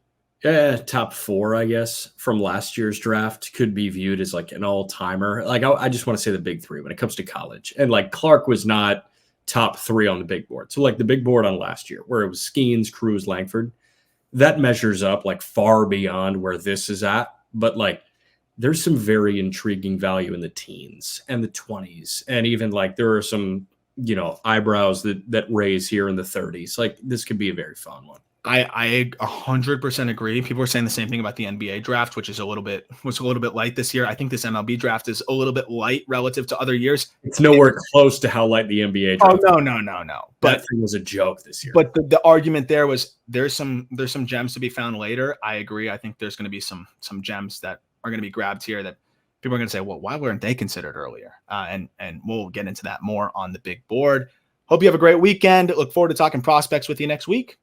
I guess, from last year's draft could be viewed as like an all-timer. Like I just want to say the big 3 when it comes to college. And like Clark was not top 3 on the big board. So like the big board on last year where it was Skeens, Cruz, Langford, that measures up like far beyond where this is at. But like there's some very intriguing value in the teens and the 20s. And even like there are some, eyebrows that raise here in the 30s. Like this could be a very fun one. I 100% agree. People are saying the same thing about the NBA draft, which was a little bit light this year. I think this MLB draft is a little bit light relative to other years. It's nowhere close to how light the NBA draft. Oh no. But that thing was a joke this year. But the argument there was there's some gems to be found later. I agree. I think there's going to be some gems that are going to be grabbed here that people are going to say, well, why weren't they considered earlier? And we'll get into that more on the big board. Hope you have a great weekend. Look forward to talking prospects with you next week.